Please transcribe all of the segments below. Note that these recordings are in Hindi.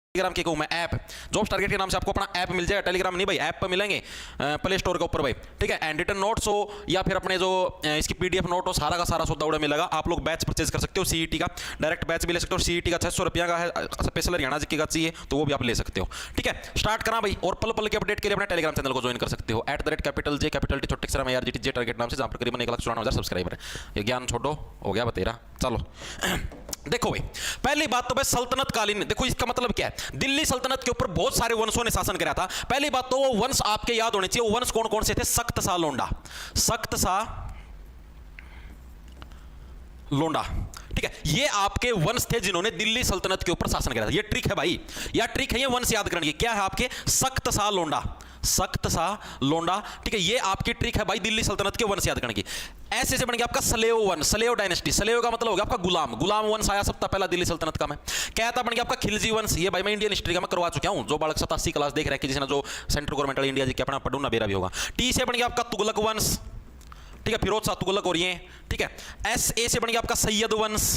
टेलीग्राम के कहूँ मैं ऐप, जॉब्स टारगेट के नाम से आपको अपना ऐप मिल जाएगा। टेलीग्राम नहीं भाई, ऐप पर मिलेंगे प्ले स्टोर के ऊपर भाई, ठीक है। एंड रिटन नोट्स हो या फिर अपने जो इसकी पीडीएफ नोट हो, सारा का सारा सौदा उड़ा मिलेगा। आप लोग बैच परचेज कर सकते हो, सीईटी का डायरेक्ट बैच भी ले सकते हो। सीईटी का 600 रुपया का है, स्पेशल हरियाणा जी का चाहिए तो वो भी आप ले सकते हो, ठीक है। स्टार्ट करा भाई, और पल पल के अपडेट के लिए अपने टेलीग्राम चैनल को ज्वाइन कर सकते हो @capital J छोटे अक्षर में RGT टारगेट नाम से, जहां पर करीबन 1,94,000 सब्सक्राइबर है। ये ज्ञान छोड़ो, हो गया बतेरा। चलो देखो भाई, पहली बात तो भाई सल्तनत कालीन, देखो इसका मतलब क्या है, दिल्ली सल्तनत के ऊपर बहुत सारे वंशों ने शासन करा था। पहली बात तो वो वंश आपके याद होने चाहिए, वो वंश कौन कौन से थे। सख्त सा लोंडा, सख्त सा लोंडा, ठीक है। ये आपके वंश थे जिन्होंने दिल्ली सल्तनत के ऊपर शासन करा था। ये ट्रिक है भाई, यह ट्रिक है, ये वंश याद करने की। क्या है आपके, सख्त सा लोंडा, सख्त सा लोंडा, ठीक है। ये आपकी ट्रिक है भाई दिल्ली सल्तनत के वंश याद करने की। ऐसे से बन गया आपका सलेव वंश, सलेव डायनेस्टी। सलेव का मतलब हो गया आपका गुलाम, गुलाम वंश आया सबसे पहला दिल्ली सल्तनत का। मैं कहता बन गया आपका खिलजी वंश। ये भाई मैं इंडियन हिस्ट्री का मैं करवा चुका हूं, जो बालक 87 क्लास देख रहे हैं कि जिसने जो सेंट्रल गवर्नमेंट इंडिया जी के अपना पढ़ू ना बेरा भी होगा। टी से बन गया आपका तुगलक वंश, ठीक है, फिरोज शाह तुगलक हो रही है, ठीक है। एस ए से बन गया आपका सैयद वंश,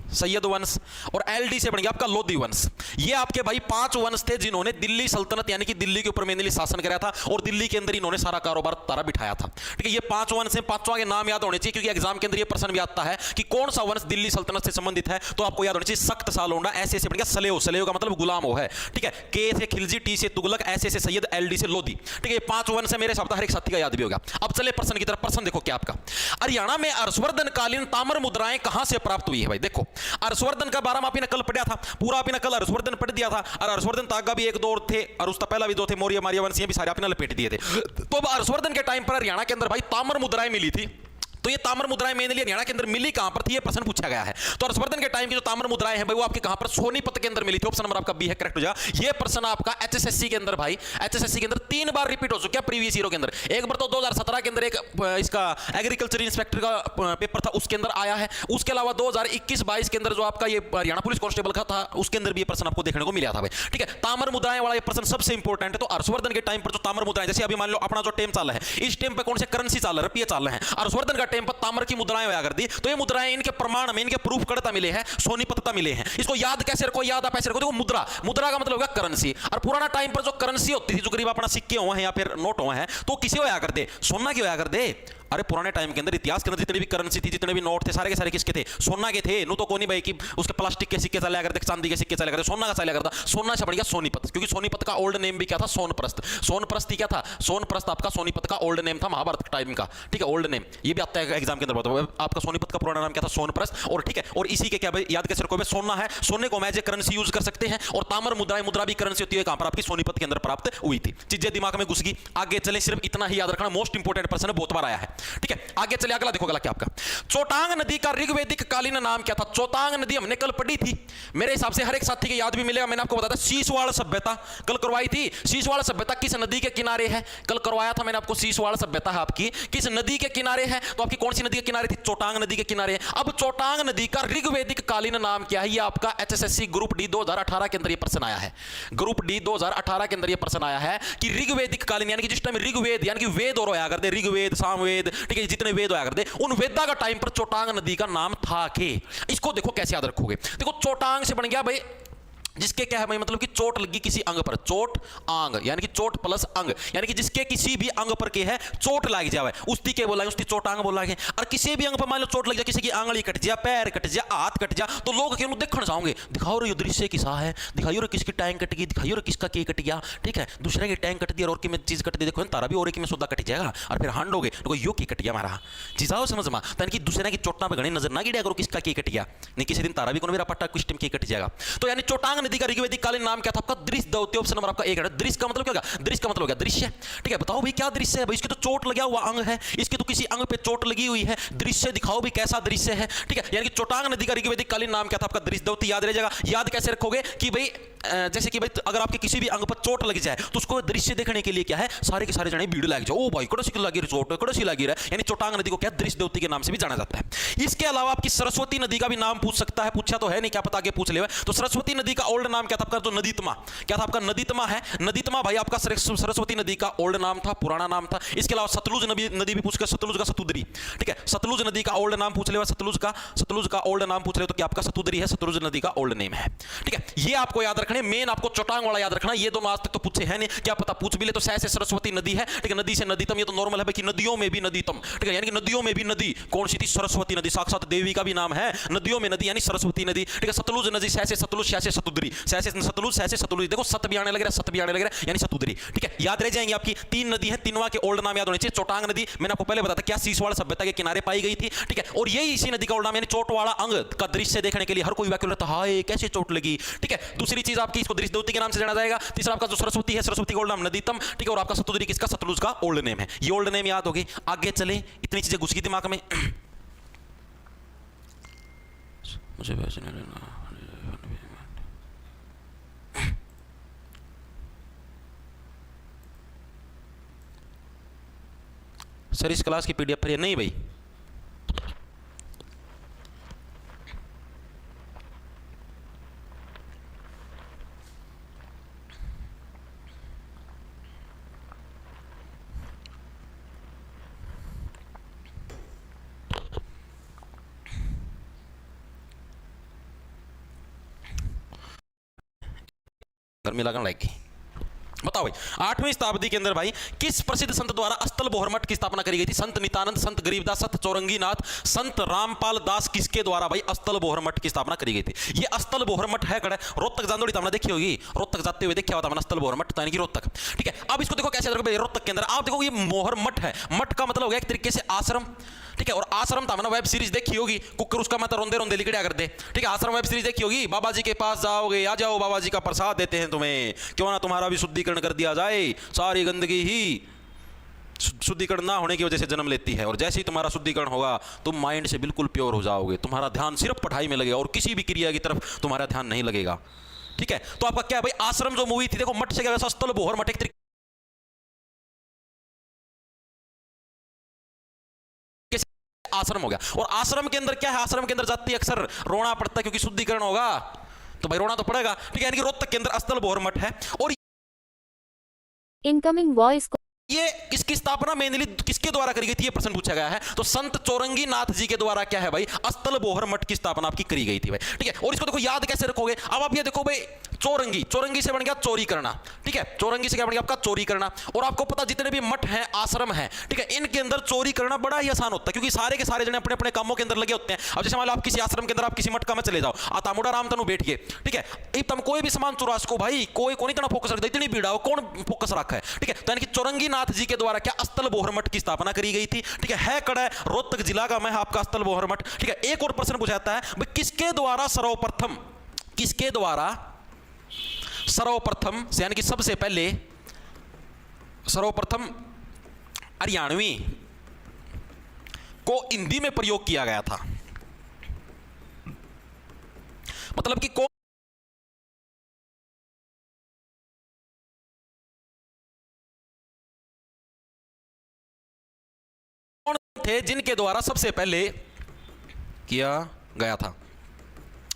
सैयद वंश। और एलडी से बन गया आपका लोधी वंश। ये आपके भाई 5 वंश थे जिन्होंने दिल्ली सल्तनत यानी कि दिल्ली के ऊपर मेनली शासन कराया था, और दिल्ली के अंदर इन्होंने सारा कारोबार तारा बिठाया था, ठीक है। ये 5 वंश हैं, 5 के नाम याद होने चाहिए, क्योंकि एग्जाम के अंदर ये प्रश्न भी आता है कि कौन सा वंश दिल्ली सल्तनत से संबंधित है, तो आपको याद होना चाहिए सख्त सा लोंडा। ऐसे से बन गया सलेव, सलेव का मतलब गुलाम हो है, ठीक है। के से खिलजी, टी से तुगलक, ऐसे से सैयद, एलडी से लोधी, ठीक है। ये 5 वंश है मेरे हिसाब से, हर एक साथी का याद भी होगा। अब चले प्रश्न की तरफ। प्रश्न देखो क्या आपका, हरियाणा में हर्षवर्धन कालीन ताम्र मुद्राएं कहां से प्राप्त हुई है भाई। देखो हर्षवर्धन का बारे में आपने कल पढ़ा था, पूरा आपने कल हर्षवर्धन पढ़ दिया था। और हर्षवर्धन तागा भी एक दौर थे, और उसका पहला भी दो थे, मौर्य मार्य वंशीय भी सारे आपने लपेट दिए थे। तो हर्षवर्धन के टाइम पर हरियाणा के अंदर भाई ताम्र मुद्राएं मिली थी। तो ये ताम्र मुद्राएं मेनली हरियाणा के अंदर मिली कहां पर थी, ये प्रश्न पूछा गया है। तो हर्षवर्धन के टाइम की जो ताम्र मुद्राएं हैं भाई वो आपके कहां पर, सोनीपत के अंदर मिली थी। ऑप्शन नंबर आपका बी है, करेक्ट हो जाएगा। ये प्रश्न आपका एचएसएससी के अंदर भाई, एचएसएससी के अंदर 3 बार रिपीट हो चुका है प्रीवियस ईयर के अंदर। एक बार तो 2017 के अंदर एक इसका एग्रीकल्चर इंस्पेक्टर का पेपर था, उसके अंदर आया है। उसके अलावा 2021-22 के अंदर जो आपका ये हरियाणा पुलिस कांस्टेबल का था, उसके अंदर भी ये प्रश्न आपको देखने को मिला था भाई, ठीक है। ताम्र मुद्राएं वाला ये प्रश्न सबसे इंपॉर्टेंट है। तो हर्षवर्धन के टाइम पर जो ताम्र मुद्राएं, जैसे अभी मान लो अपना जो टेम चाल है, इस टेम पे कौन से करेंसी चाल रहे, रुपये चाल रहे हैं। हर्षवर्धन का टेम पर ताम्र की मुद्राएं होया कर दी। तो ये मुद्राएं इनके प्रमाण में, इनके प्रूफ करता मिले हैं, सोनीपतता मिले हैं। इसको याद कैसे रखो, याद आप ऐसे रखो। देखो मुद्रा, मुद्रा का मतलब होगा करेंसी। और पुराना टाइम पर जो करेंसी होती थी, जो गरीब अपना सिक्के हुए हैं या फिर नोट हुए हैं, तो किसे होया करते, सोना की होया करते। अरे पुराने टाइम के अंदर, इतिहास के अंदर जितनी भी करेंसी थी, जितने भी नोट थे, सारे के सारे किसके थे, सोना के थे। नो तो कोई नहीं भाई कि उसके प्लास्टिक के सिक्के चला करते, चांदी के सिक्के चला करते, सोना का चला करता। सोना से बढ़ गया सोनीपत, क्योंकि सोनीपत का ओल्ड नेम भी क्या था, सोनप्रस्थ। सोनप्रस्थ क्या था, सोनप्रस्थ आपका सोनीपत का ओल्ड नेम था, महाभारत टाइम का, ठीक है, ओल्ड नेम। ये भी आता है एग्जाम के अंदर बताओ, आपका सोनीपत का पुराना नाम क्या था, सोनप्रस्थ। और ठीक है, और इसी के क्या भाई याद कैसे रखो, सोना है, सोने को एज ए करेंसी यूज कर सकते हैं। और ताम्र मुद्राएं, मुद्रा भी करेंसी होती है, कहां पर आपकी सोनीपत के अंदर प्राप्त हुई थी। चीजें दिमाग में घुस गई। आगे चले, सिर्फ इतना ही याद रखना, मोस्ट इंपोर्टेंट प्रश्न है, बहुत बार आया है, ठीक है। आगे चलिए, अगला देखो, अगला क्या आपका, चोटांग नदी का ऋग्वेदिक कालीन नाम क्या था। चोटांग नदी हमने कल पढ़ी थी, मेरे हिसाब से हर एक साथी के याद भी मिलेगा। मैंने आपको बताया था शीशवाड़ सभ्यता कल करवाई थी। शीशवाड़ सभ्यता किस नदी के किनारे है, कल करवाया था मैंने आपको। शीशवाड़ सभ्यता है आपकी किस नदी के किनारे है, तो आपकी कौन सी नदी के किनारे थी, चोटांग नदी के किनारे। अब चोटांग नदी का ऋग्वेदिक कालीन नाम क्या है, ये आपका एचएसएससी ग्रुप डी 2018 के अंदर ये प्रश्न आया है। ग्रुप डी 2018 के अंदर ये प्रश्न आया है कि ऋग्वेदिक कालीन यानी कि जिस टाइम ऋग्वेद यानी कि वेद और होया करते, ऋग्वेद, सामवेद, ठीक है, जितने वेद होया करते, उन वेदा का टाइम पर चोटांग नदी का नाम था के। इसको देखो कैसे याद रखोगे। देखो चोटांग से बन गया भाई जिसके क्या है भाई, मतलब कि चोट लगी किसी अंग पर, चोट आंग यानी कि चोट प्लस अंग, यानी कि जिसके किसी भी अंग पर के है चोट लग जाए, उसकी के बोला, उसकी चोटांग बोला है। और किसी भी अंग पर मान लो चोट लग जाए, किसी की आंगली कट जाए, पैर कट जाए, हाथ कट जाए, तो लोग क्यों देखना चाहोगे, दिखाओ रे दृश्य किसा है, दिखाइयो रे किसकी टैंक कट गई, दिखाइयो रे किसका के कट गया, ठीक है। दूसरे की टैंक कट दिया और की में चीज कट दी, देखो तारा भी और की में सौदा कट जाएगा, और फिर हांडोगे तो यो की कट गया हमारा चीज आओ समझ में। तो कि दूसरे की चोटना पे घनी नजर ना गिरा करो किसका के कट गया, नहीं किसी दिन तारा भी को मेरा पट्टा किस टाइम के कट जाएगा। तो यानी चोटांग नदी का ऋग्वेदिक कालीन नाम क्या था आपका, दृश्य दौत्य। ऑप्शन नंबर आपका 1 है। दृश्य का मतलब क्या होगा, दृश्य का मतलब हो गया दृश्य, ठीक है। बताओ भाई क्या दृश्य है भाई, इसके तो चोट लगा हुआ अंग है, इसके तो किसी अंग पे चोट लगी हुई है, दृश्य दिखाओ भी कैसा दृश्य है, ठीक है। यानी कि चोटांग नदी का ऋग्वेदिक कालीन नाम क्या था आपका, दृश्य दौत्य। याद रह जाएगा। याद कैसे रखोगे कि भाई जैसे कि भाई अगर आपके किसी भी अंग पर चोट लग जाए तो उसको दृश्य देखने के लिए क्या है, सारे के सारे जने भीड़ लग जाओ, ओ भाई कड़सी लगी चोट, कड़सी लगी रहा है। यानी चोटांग नदी को क्या दृश्य दौत्य के नाम से भी जाना जाता है। इसके अलावा आपकी सरस्वती नदी का भी नाम पूछ सकता है, पूछा तो है नहीं, क्या पता आगे पूछ ले। तो सरस्वती नदी का ओल्ड नाम क्या था आपका, तो नदीतमा, क्या था आपका, नदीतमा है। नदीतमा भाई आपका सरस्वती नदी का ओल्ड नाम था, पुराना नाम था। इसके अलावा सतलुज नदी भी पूछ कर, सतलुज का सतुदरी, ठीक है। सतलुज नदी का ओल्ड नाम पूछ ले, सतलुज का ओल्ड नाम पूछ ले तो क्या आपका सतुदरी है, सतलुज नदी का ओल्ड नेम है, ठीक है। ये आपको याद रखने, मेन आपको चौटांग वाला याद रखना। ये दोनों आज तक तो पूछे हैं नहीं, क्या पता पूछ भी ले तो से सरस्वती नदी है, ठीक है, नदी से नदीतम, ये तो नॉर्मल है भाई कि नदियों में भी नदीतम, ठीक है, यानी कि नदियों में भी नदी कौन सी थी, सरस्वती नदी, साक्षात देवी का भी नाम है, नदियों में नदी यानी सरस्वती नदी, ठीक है। सतलुज नदी, से सतलुज, से सतुद्री, से सतलुज, से सतलुज, देखो सत भी आने लग रहा है, सत भी आने लग रहा है, यानी सतुद्री, ठीक है। याद रह जाएंगे आपकी तीन नदी है, तीनों के ओल्ड नाम याद होने चाहिए। चौटांग नदी मैंने आपको पहले बताया था क्या सीसवाड़ सभ्यता के किनारे पाई गई थी, ठीक है, और यही इसी नदी का ओल्ड नाम, यानी चोट वाला अंग का दृश्य देखने के लिए हर कोई व्याकुल रहता है, हाय कैसे चोट लगी, ठीक है। दूसरी चीज आपकी इसको दृश्य देवती के नाम से जाना जाएगा। तीसरा आपका जो सरस्वती है, सरस्वती का ओल्ड नाम नदीतम, ठीक है, और आपका सतुद्री किसका, सतलुज का ओल्ड नेम है। ये ओल्ड नेम याद होगी। आगे चले, इतनी चीजें घुस गई दिमाग में, मुझे वैसे नहीं लेना। सर इस क्लास की पीडीएफ पर नहीं भाई, गर्मी लगने लगी। बताओ भाई 8वीं शताब्दी के अंदर भाई किस प्रसिद्ध संत द्वारा अस्तल बोहर मठ की स्थापना करी गई थी? संत नित्यानंद, संत गरीबदास, संत चौरंगीनाथ, संत रामपाल दास, किसके द्वारा भाई अस्तल बोहर मठ की स्थापना करी गई थी? ये अस्तल बोहर मठ है कड़ा रोहतक जानदोड़ी, तो हमने देखी होगी, रोहतक जाते हुए देखा होता अस्तल बोहर मठ, यानी कि रोहतक, ठीक है। अब इसको देखो कैसे देखो रोहतक के अंदर आप देखो ये मोहर मठ है, मठ का मतलब हो गया एक तरीके से आश्रम, ठीक है। और आश्रम था मैंने वेब सीरीज देखी होगी, कुकर उसका मतलब रोंदे रोंदे लिखड़ा कर दे, ठीक है। आश्रम वेब सीरीज देखी होगी, बाबा जी के पास जाओगे, आ जाओ बाबा जी का प्रसाद देते हैं तुम्हें, क्यों ना तुम्हारा भी शुद्धिकरण कर दिया जाए, सारी गंदगी ही शुद्धिकरण ना होने की वजह से जन्म लेती है, और जैसे ही तुम्हारा शुद्धिकरण होगा तुम माइंड से बिल्कुल प्योर हो जाओगे, तुम्हारा ध्यान सिर्फ पढ़ाई में लगेगा और किसी भी क्रिया की तरफ तुम्हारा ध्यान नहीं लगेगा, ठीक है। तो आपका क्या भाई आश्रम जो मूवी थी, देखो मठ से क्या अस्तल बोहर मठ एक आश्रम हो गया। और आश्रम के अंदर क्या है, आश्रम के अंदर जाती अक्सर रोना पड़ता है क्योंकि शुद्धिकरण होगा, तो भाई रोना तो पड़ेगा, ठीक है। यानी कि रोहतक के अंदर अस्तल बोहर मठ है। और इनकमिंग वॉइस, ये किसकी स्थापना मेनली किसके द्वारा करी गई थी, ये प्रश्न पूछा गया है। तो संत चौरंगी नाथ जी के द्वारा क्या है भाई अस्तल बोहर मठ की स्थापना आपकी करी गई थी भाई, ठीक है। और इसको देखो याद कैसे रखोगे, अब आप ये देखो भाई चौरंगी, चौरंगी से बन गया चोरी करना, ठीक है, चौरंगी से क्या बन गया आपका चोरी करना। और आपको पता जितने भी मठ हैं, आश्रम हैं, ठीक है, इनके अंदर चोरी करना बड़ा ही आसान होता है क्योंकि सारे के सारे जने अपने अपने कामों के अंदर लगे होते हैं। अब जैसे मान लो आप किसी आश्रम के अंदर आप किसी मठ का में चले जाओ, आतामुड़ा राम तनु बैठ गए, ठीक है, तुम कोई भी सामान चुरा सको भाई, कोई कौन इतना फोकस रखता, इतनी भीड़ हो कौन फोकस रखा है, ठीक है। तो यानी कि चौरंगी नाथ जी के द्वारा क्या अस्तल बोहर मठ की स्थापना करी गई थी, ठीक है कड़ा है रोहतक जिला का मैं आपका अस्तल बोहर मठ, ठीक है। एक और प्रश्न पूछाता है भाई किसके द्वारा सर्वप्रथम, किसके द्वारा सर्वप्रथम यानी कि सबसे पहले सर्वप्रथम हरियाणवी को हिंदी में प्रयोग किया गया था? मतलब कि कौन थे जिनके द्वारा सबसे पहले किया गया था?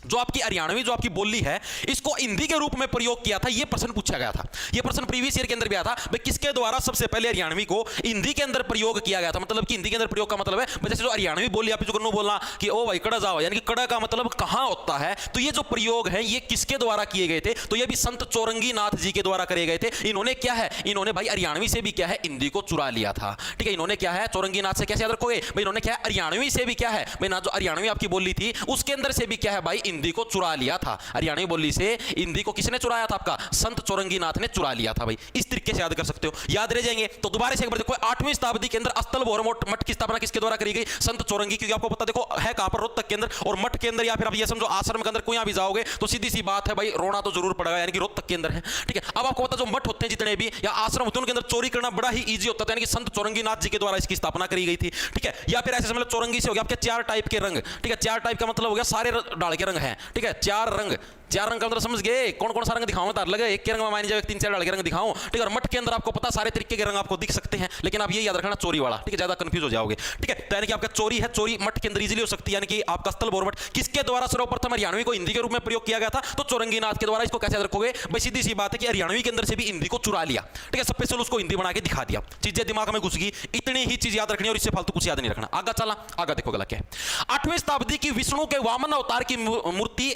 जो आपकी हरियाणवी जो आपकी बोली है इसको हिंदी के रूप में प्रयोग किया था, यह प्रश्न पूछा गया था। यह प्रश्न प्रीवियस ईयर के अंदर भी आया था भाई किसके द्वारा सबसे पहले हरियाणवी को हिंदी के अंदर प्रयोग किया गया था। मतलब कि हिंदी के अंदर प्रयोग का मतलब है जैसे जो हरियाणवी बोली आप जो बोलना कि ओ भाई कड़ा जाओ, यानी कि कड़ा का मतलब कहां होता है, तो ये जो प्रयोग है ये किसके द्वारा किए गए थे? तो ये भी संत चौरंगी नाथ जी के द्वारा करे गए थे। इन्होंने क्या है, इन्होंने भाई हरियाणवी से भी क्या है हिंदी को चुरा लिया था, ठीक है। इन्होंने क्या है चौरंगी नाथ से कैसे याद रखोगे भाई, इन्होंने क्या है हरियाणवी से भी क्या है भाई ना जो हरियाणवी आपकी बोली थी उसके अंदर से भी क्या है भाई हिंदी को चुरा लिया था। हरियाणवी बोली से हिंदी को किसने चुराया था? आपका संत चौरंगी नाथ ने चुरा लिया था भाई। इस तरीके से याद कर सकते हो, याद रह जाएंगे। तो दोबारा से एक बार देखो 8वीं शताब्दी के अंदर अस्तल बोहर मठ की स्थापना किसके द्वारा करी गई? संत चौरंगी। क्योंकि आपको पता देखो है कहां पर, रोहतक के अंदर, और मठ के अंदर या फिर आप ये समझो आश्रम के अंदर कोई भी जाओगे तो सीधी सी बात है भाई रोना तो जरूर पड़ेगा, यानी कि रोहतक के अंदर है, ठीक है। अब आपको पता जो मठ होते हैं जितने भी या आश्रम होते हैं उनके अंदर चोरी करना बड़ा ही ईजी होता था, यानी कि संत चौरंगी नाथ जी के द्वारा इसकी स्थापना करी गई थी, ठीक है। या फिर ऐसे समझ लो चौरंगी से हो गया आपके 4 टाइप के रंग, ठीक है। 4 टाइप का मतलब हो गया सारे डाल के रंग हैं, ठीक है। 4 रंग, 4 रंग का मतलब समझ गए कौन कौन सा रंग दिखाऊं? तार लगे एक के रंग में मान जाए 3-4 डाल के रंग दिखाऊं, ठीक है। और मठ के अंदर आपको पता सारे तरीके के रंग आपको दिख सकते हैं, लेकिन आप ये याद रखना चोरी वाला, ठीक है, ज्यादा कंफ्यूज हो जाओगे, ठीक है। तो यानी कि आपका चोरी है, चोरी मठ के अंदर इजीली हो सकती है, यानी कि आपका अस्तल बोहर मठ किसके द्वारा सर्वप्रथम हरियाणवी को हिंदी के रूप में प्रयोग किया गया था? तो चौरंगी नाथ के द्वारा। इसको कैसे याद रखोगे भाई, सीधी सी बात है कि हरियाणवी के अंदर से भी हिंदी को चुरा लिया, ठीक है, स्पेशल उसको हिंदी बना के दिखा दिया, चीजें दिमाग में घुस गई। इतनी ही चीज याद रखनी और इससे फालतू कुछ याद नहीं रखना। आगे चला, आगे देखो गला क्या है। 8वीं शताब्दी की विष्णु के वामन अवतार की मूर्ति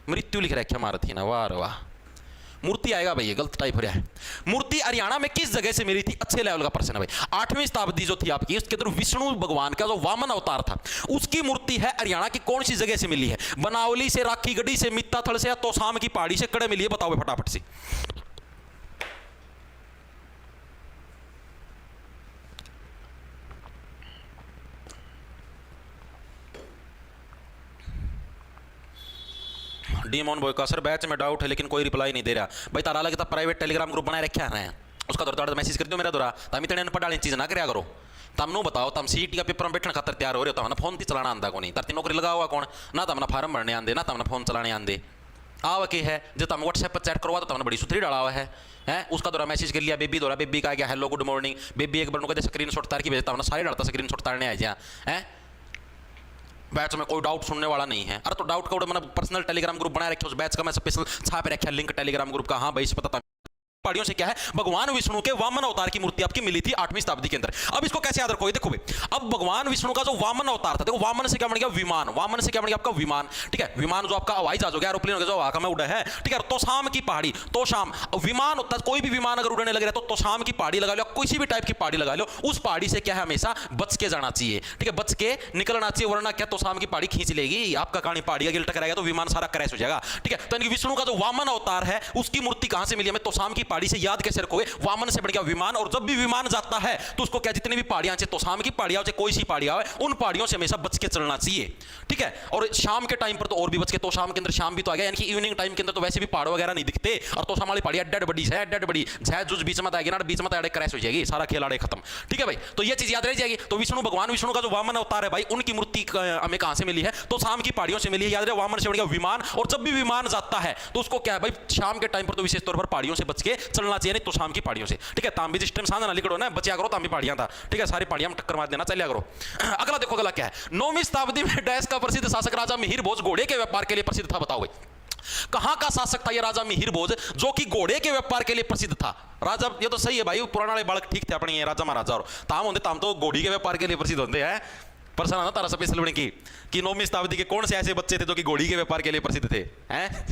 मृत्यु लिख रखा मारत ही ना, वाह वाह, मूर्ति आएगा भाई, ये गलत टाइप हो रहा है। मूर्ति हरियाणा में किस जगह से मिली थी? अच्छे लेवल का प्रश्न है भाई। 8वीं शताब्दी जो थी आपकी, उसके अंदर विष्णु भगवान का जो वामन अवतार था उसकी मूर्ति है हरियाणा की कौन सी जगह से मिली है? बनावली से, राखीगढ़ी से, मित्ताथल से या तोशाम की पहाड़ी से कड़े मिली है? बताओ फटाफट से। डीमोन बॉय का सर बैच में डाउट है लेकिन कोई रिप्लाई नहीं दे रहा भाई। तारा लगे प्राइवेट टेलीग्राम ग्रुप बनाए रखे हैं, उसका दौरा मैसेज कर दो मेरा दौरा, तम इतने अनपढ़ वाली चीज ना कराया करो। तमनो बताओ, तम सीटी का पेपर में बैठने खातर तैयार हो रहे हो, तो फोन चलाना आंदा को नहीं, तरती नौकरी लगा हुआ कौन ना, तमना फार्म भरने आंदे ना, तमना फोन चलाने आंदे आव के है जो तम व्हाट्सएप पर चैट करवा तो तमने बड़ी सुथरी डाला हुआ है उसका दौरा मैसेज कर लिया बेबी दौरा, बेबी का गया हेलो गुड मॉर्निंग बेबी, एक बार कहते स्क्रीन शॉट तार की भेजता हूँ सारे डालता स्क्रीन शॉट तारने आ जा है। बैच में कोई डाउट सुनने वाला नहीं है। अरे तो डाउट का मैंने पर्सनल टेलीग्राम ग्रुप बनाए रखे, उस बैच का मैं स्पेशल छाप रखा लिंक टेलीग्राम ग्रुप का। हाँ भाई, इस पता था पहाड़ियों से क्या है, भगवान विष्णु के वामन अवतार की मूर्ति आपकी मिली थी 8वीं शताब्दी के अंदर। अब इसको कैसे याद रखोगे? देखो भाई, अब भगवान विष्णु का जो वामन अवतार था, देखो वामन से क्या बन गया? विमान। वामन से क्या बन गया? आपका विमान। ठीक है, विमान जो आपका हवाई जहाज हो गया, एरोप्लेन हो गया जो आका में उड़ा है। ठीक है, तोशाम की पहाड़ी, तोशाम विमान होता है, कोई भी विमान अगर उड़ने लग रहा है तो तोशाम की पहाड़ी लगा लो, किसी भी टाइप की पहाड़ी लगा लो, उस पहाड़ी से क्या है हमेशा बच के जाना चाहिए। ठीक है, बच के निकलना चाहिए, वरना क्या तोशाम की पहाड़ी खींच लेगी आपका, कहानी पहाड़ी गिल टकराएगा तो विमान सारा क्रैश हो जाएगा। ठीक है, तो विष्णु का जो वामन अवतार है उसकी मूर्ति कहां से मिली हमें? तोशाम की पहाड़ी से। याद कैसे रखोगे? वामन से बढ़ गया विमान, और जब भी विमान जाता है तो उसको क्या, जितने भी पहाड़ियां चाहे तोशाम की पहाड़ियां चाहे कोई सी पहाड़ियां हो, उन पहाड़ियों से हमेशा बच के चलना चाहिए। ठीक है, और शाम के टाइम पर तो और भी बच के, तो शाम के अंदर शाम भी तो आ गया, यानी कि इवनिंग टाइम के अंदर तो वैसे भी पहाड़ वगैरह नहीं दिखते, और तोशाम वाली पहाड़ी डेड बड़ी है, डेड बड़ी जुज बीच में आएगी ना, बीच में आड़े क्रैश हो जाएगी, सारा खेल आड़े खत्म। ठीक है भाई, तो ये चीज याद रह जाएगी। तो विष्णु भगवान विष्णु का जो वामन अवतार है भाई, उनकी मूर्ति हमें कहां से मिली है? तो शाम की पहाड़ियों से मिली है। याद रहे, वामन से बढ़ गया विमान, और जब भी विमान जाता है तो उसको क्या है भाई, शाम के टाइम पर तो विशेष तौर पर पहाड़ियों से बच के चलना चाहिए, नहीं तो शाम की पहाड़ियों से। ठीक है, ताम भी जिस टाइम सांझ ना लिखो ना, बचिया करो, ताम भी पहाड़ियां था। ठीक है, सारी पहाड़ियां में टक्कर मार देना, चलिया करो। अगला देखो, अगला क्या है? 9वीं शताब्दी में डैश का प्रसिद्ध शासक राजा मिहिर भोज घोड़े के व्यापार के लिए प्रसिद्ध था। बताओ भाई, कहां का शासक था ये राजा मिहिर भोज जो कि घोड़े के व्यापार के लिए प्रसिद्ध था? राजा, ये तो सही है भाई, पुराना वाले बालक ठीक थे अपने राजा महाराजा, और ताम होते ताम तो घोड़ी के व्यापार के लिए प्रसिद्ध होते हैं। परेशान ना तारा स्पेशल बने कि 9वीं शताब्दी के कौन से ऐसे बच्चे थे जो कि घोड़ी के व्यापार के लिए प्रसिद्ध थे हैं?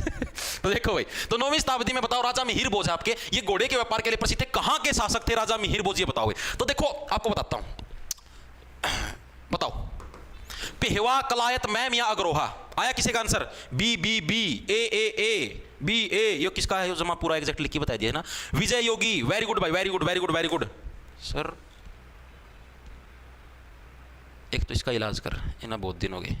तो देखो भाई, तो 9वीं शताब्दी में बताओ राजा मिहिर भोज आपके ये घोड़े के व्यापार के लिए प्रसिद्ध थे। कहां के शासक थे राजा मिहिर भोज, ये बताओ। तो देखो आपको बताता हूं, बताओ, पेहवा, कलायत, मैम या अग्रोहा? आया किसी का answer? B B B, A B A, ये किसका है? जमा पूरा एग्जैक्ट लिख के बता दिया ना। विजय योगी, वेरी गुड भाई, very good very good very good sir. एक तो इसका इलाज कर, इन्हें बहुत दिन हो गए।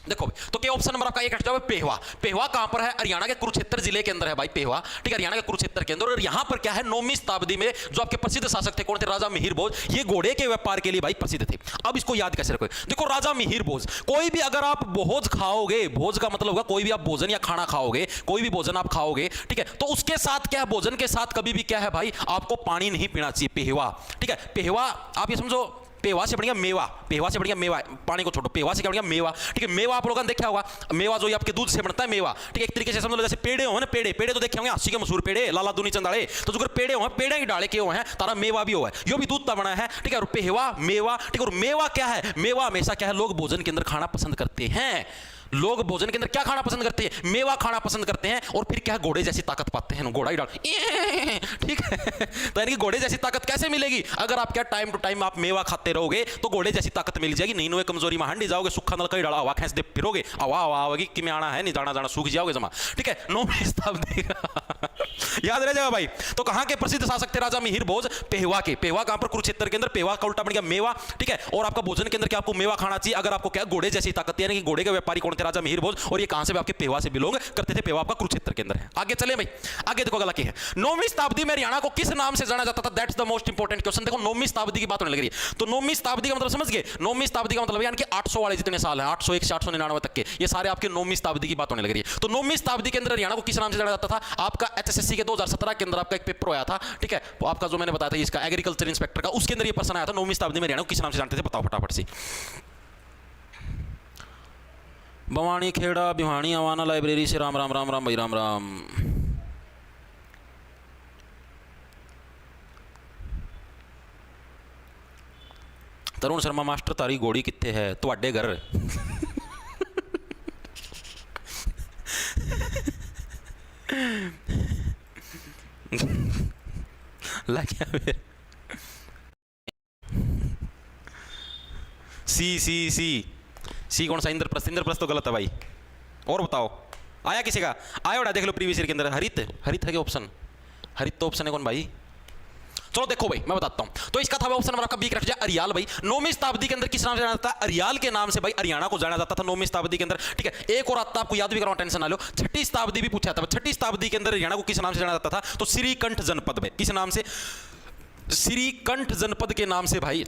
देखो तो क्या ऑप्शन नंबर आपका एक जवाब है पेहवा। पेहवा कहां पर है? हरियाणा के कुरुक्षेत्र जिले के अंदर है भाई पेहवा। ठीक है, हरियाणा के कुरुक्षेत्र के अंदर। और यहां पर क्या है, 9वीं शताब्दी में जो आपके प्रसिद्ध शासक थे, कौन थे? राजा मिहिर भोज। ये घोड़े के व्यापार के लिए भाई प्रसिद्ध थे। अब इसको याद कैसे रखोगे? देखो राजा मिहिर भोज, कोई भी अगर आप भोज खाओगे, भोज का मतलब होगा कोई भी आप भोजन या खाना खाओगे, कोई भी भोजन आप खाओगे, ठीक है, तो उसके साथ क्या है, भोजन के साथ कभी भी क्या है भाई, आपको पानी नहीं पीना चाहिए। पेहवा, ठीक है, पेहवा आप ये समझो, पेवा से बढ़िया मेवा, पेवा से बढ़िया मेवा, पानी को छोड़ो, पेवा से क्या बढ़िया मेवा। ठीक है, मेवा आप लोगों ने देखा होगा, मेवा जो ये आपके दूध से बनता है मेवा। ठीक है, एक तरीके से समझ लो जैसे पेड़े हो ना, पेड़े पेड़े तो देखे होंगे, अस्सी के मशहूर पेड़े, लाला दूनी चंदाड़े, तो जो पेड़े हो, पेड़े की डाले के हुए हैं, तारा मेवा भी हुआ है, यो भी दूध का बना है। ठीक है, और पेहवा मेवा। ठीक है, और मेवा क्या है? मेवा हमेशा क्या है, लोग भोजन के अंदर खाना पसंद करते हैं। लोग भोजन के अंदर क्या खाना पसंद करते हैं? मेवा खाना पसंद करते हैं, और फिर क्या है, घोड़े जैसी ताकत पाते हैं, घोड़ा ही डाल। ठीक है, तो यानी कि घोड़े जैसी ताकत कैसे मिलेगी? अगर आप क्या टाइम टू टाइम आप मेवा खाते रहोगे तो घोड़े जैसी ताकत मिल जाएगी। नहीं नो कमजोरी में हंडी जाओगे, सुखा नल कई डाला हवा खेस दे फिरोगे, हवा हवा आवेगी कि मैं आना है, नहीं जाना जाना सूख जाओगे जमा। ठीक है, 9वीं शताब्दी याद रह जाएगा भाई। तो कहां के प्रसिद्ध शासक थे राजा मिहिर भोज? पेहवा के। पेहवा कहां पर? कुरुक्षेत्र के अंदर। पेहवा का उल्टा बन गया मेवा। ठीक है, और आपका भोजन के अंदर क्या आपको मेवा खाना चाहिए अगर आपको क्या घोड़े जैसी ताकत, यानी कि घोड़े के व्यापारी कौन थे? राजा मिहिर भोज। और ये कहां से? आपके पेहवा से बिलोंग करते थे। पेहवा आपका कुरुक्षेत्र के अंदर है। आगे चले भाई, आगे देखो अगला क्या है। 9वीं शताब्दी में हरियाणा को किस नाम से जाना जाता था? That's the most important question. देखो 9वीं शताब्दी की बात होने लग रही है, तो 9वीं शताब्दी का मतलब समझ गए? 9वीं शताब्दी का मतलब यानी कि 800 वाले जितने साल हैं, 801 से 899 तक के, ये सारे आपके 9वीं शताब्दी की बात होने लग रही है। तो 9वीं शताब्दी के अंदर हरियाणा को किस नाम से जाना जाता था? आपका HSSC के 2017 के अंदर आपका एक पेपर आया था। ठीक है, वो आपका जो मैंने बताया था इसका एग्रीकल्चर इंस्पेक्टर का, उसके अंदर ये प्रश्न आया था 9वीं शताब्दी में हरियाणा को किस नाम से जानते थे? बताओ फटाफट से। बवानी खेड़ा भिवानी आवाना लाइब्रेरी से राम राम राम राम भाई राम राम। तरुण शर्मा मास्टर तारी घोड़ी कित्थे है? तुहाडे घर लग गया फिर। सी कौन सा? इंद्रप्रस्थ। इंद्रप्रस्थ तो गलत है भाई। और बताओ, आया किसी का? आया उड़ा, देख लो प्रीवियस ईयर के अंदर। हरित, हरित है क्या ऑप्शन? हरित तो ऑप्शन है कौन भाई? चलो देखो भाई, मैं बताता हूं। तो इसका था ऑप्शन नंबर आपका बी करेक्ट जाए, अरियाल भाई। 9वीं शताब्दी के अंदर किस नाम से जाना जाता है? अरियाल के नाम से भाई हरियाणा को जाना जाता था 9वीं शताब्दी के अंदर। ठीक है, एक और आता आपको याद भी कराओ, टेंशन ना लो। 6ठी शताब्दी भी पूछा था। 6ठी शताब्दी के अंदर हरियाणा को किस नाम से जाना जाता था? तो श्रीकंठ जनपद में। किस नाम से? श्रीकंठ जनपद के नाम से भाई,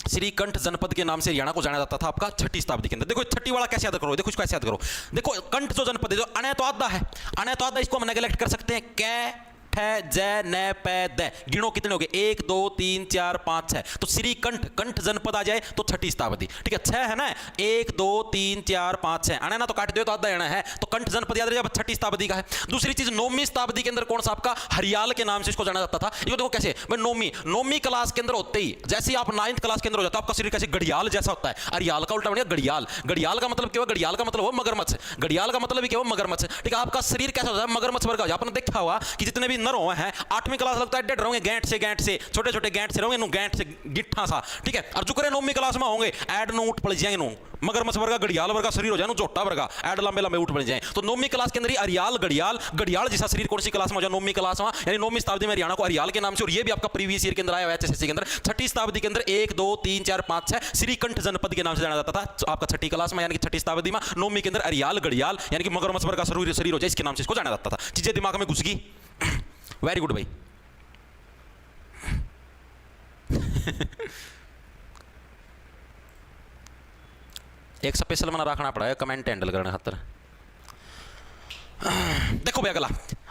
श्रीकंठ जनपद के नाम से हरियाणा को जाना जाता था आपका 6ठी शताब्दी के अंदर। देखो 6ठी वाला कैसे याद करो, देखो इसको कैसे याद करो। देखो कंठ जो जनपद है, जो अने तो आधा है, अने तो आधा, इसको हम नेगलेक्ट कर सकते हैं। कै ठे जय न पै द, गिनो कितने हो गए? 1 2 3 4 5 6। तो श्रीकंठ, कंठ जनपद आ जाए तो 6ठी शताब्दी। ठीक है, 6 है ना, 1 2 3 4 5 6, अने ना तो काट दो तो आधा आना है, तो कंठ जनपद याद रहेगा 6ठी शताब्दी का है। दूसरी चीज 9वीं शताब्दी के अंदर कौन सा आपका? हरियाल के नाम से इसको जाना जाता था। ये देखो कैसे भाई, 9वीं क्लास के अंदर होते ही, जैसे ही आप 9th क्लास के अंदर हो जाता है, आपका शरीर कैसे घड़ियाल जैसा होता है। हरियाल का उल्टा बनेगा घड़ियाल। घड़ियाल का मतलब क्या हुआ? घड़ियाल का मतलब हो मगरमच्छ। घड़ियाल का मतलब क्या हो? मगरमच्छ। ठीक है, आपका शरीर कैसा होता है? मगरमच्छ वर्ग। आपने देखा हुआ कि जितने भी नर हैं 8वीं क्लास लगता है डेढ़ रहोगे, गांठ से छोटे छोटे गांठ से रहोगे, गांठ से गिट्ठा सा। ठीक है, और जो करे 9वीं क्लास में होंगे ऐड नो उठ पड़ जाएंगे, नो मगरमच्छ वर्गा घड़ियाल वर्गा शरीर हो जाए, नो जोटा वर्गा ऐड लंबे लंबे उठ पड़ जाए। तो 9वीं क्लास के अंदर ही हरियाल घड़ियाल, घड़ियाल जैसा शरीर कौन सी क्लास में हो जाए? 9वीं क्लास में, यानी 9वीं शताब्दी में हरियाणा को हरियाल के नाम से। और ये भी आपका प्रीवियस ईयर के अंदर आया हुआ है एचएसएससी के अंदर। 6ठी शताब्दी के अंदर 1 2 3 4 5 6 श्रीकंठ जनपद के नाम से जाना जाता था आपका 6ठी क्लास में, यानी कि 6ठी शताब्दी में। 9वीं के अंदर हरियाल घड़ियाल यानी कि मगरमच्छ वर्गा शरीर हो जाए, इसके नाम से इसको जाना जाता था। चीजें दिमाग में घुस गई? वेरी गुड भाई। एक स्पेशल मना रखना पड़ा कमेंट हैंडल करने खातर। देखो भाई अगला,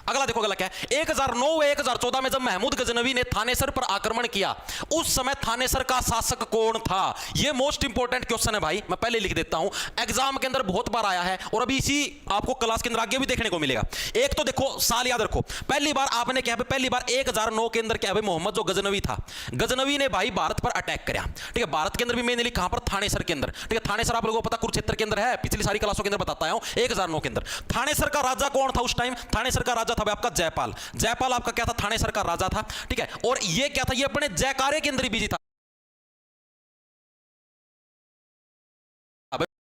अगला देखो अगला क्या है? 1009 व 1014 में जब महमूद गजनवी ने थानेसर पर आक्रमण किया, उस समय थानेसर का शासक कौन था? यह मोस्ट इंपोर्टेंट क्वेश्चन है भाई, मैं पहले लिख देता हूं, एग्जाम के अंदर बहुत बार आया है और अभी इसी आपको क्लास के अंदर आगे भी देखने को मिलेगा। एक तो देखो साल याद रखो, पहली बार आपने क्या, पहली बार 1009 के अंदर क्या भाई, मोहम्मद जो गजनवी था, गजनवी ने भाई भारत पर अटैक कराया। ठीक है, भारत के अंदर भी मैंने लिखा, कहां पर? थानेसर के अंदर। ठीक है, थानेसर आप लोगों को पता कुरुक्षेत्र के अंदर है, पिछली सारी क्लासों के अंदर बताता हूं। 1009 के अंदर थानेसर का राजा कौन था उस टाइम? थानेसर का राजा था आपका जयपाल। जयपाल आपका क्या था? थानेसर का राजा था। ठीक है, और ये क्या था? ये अपने जयकारे के अंदर ही बिजी था।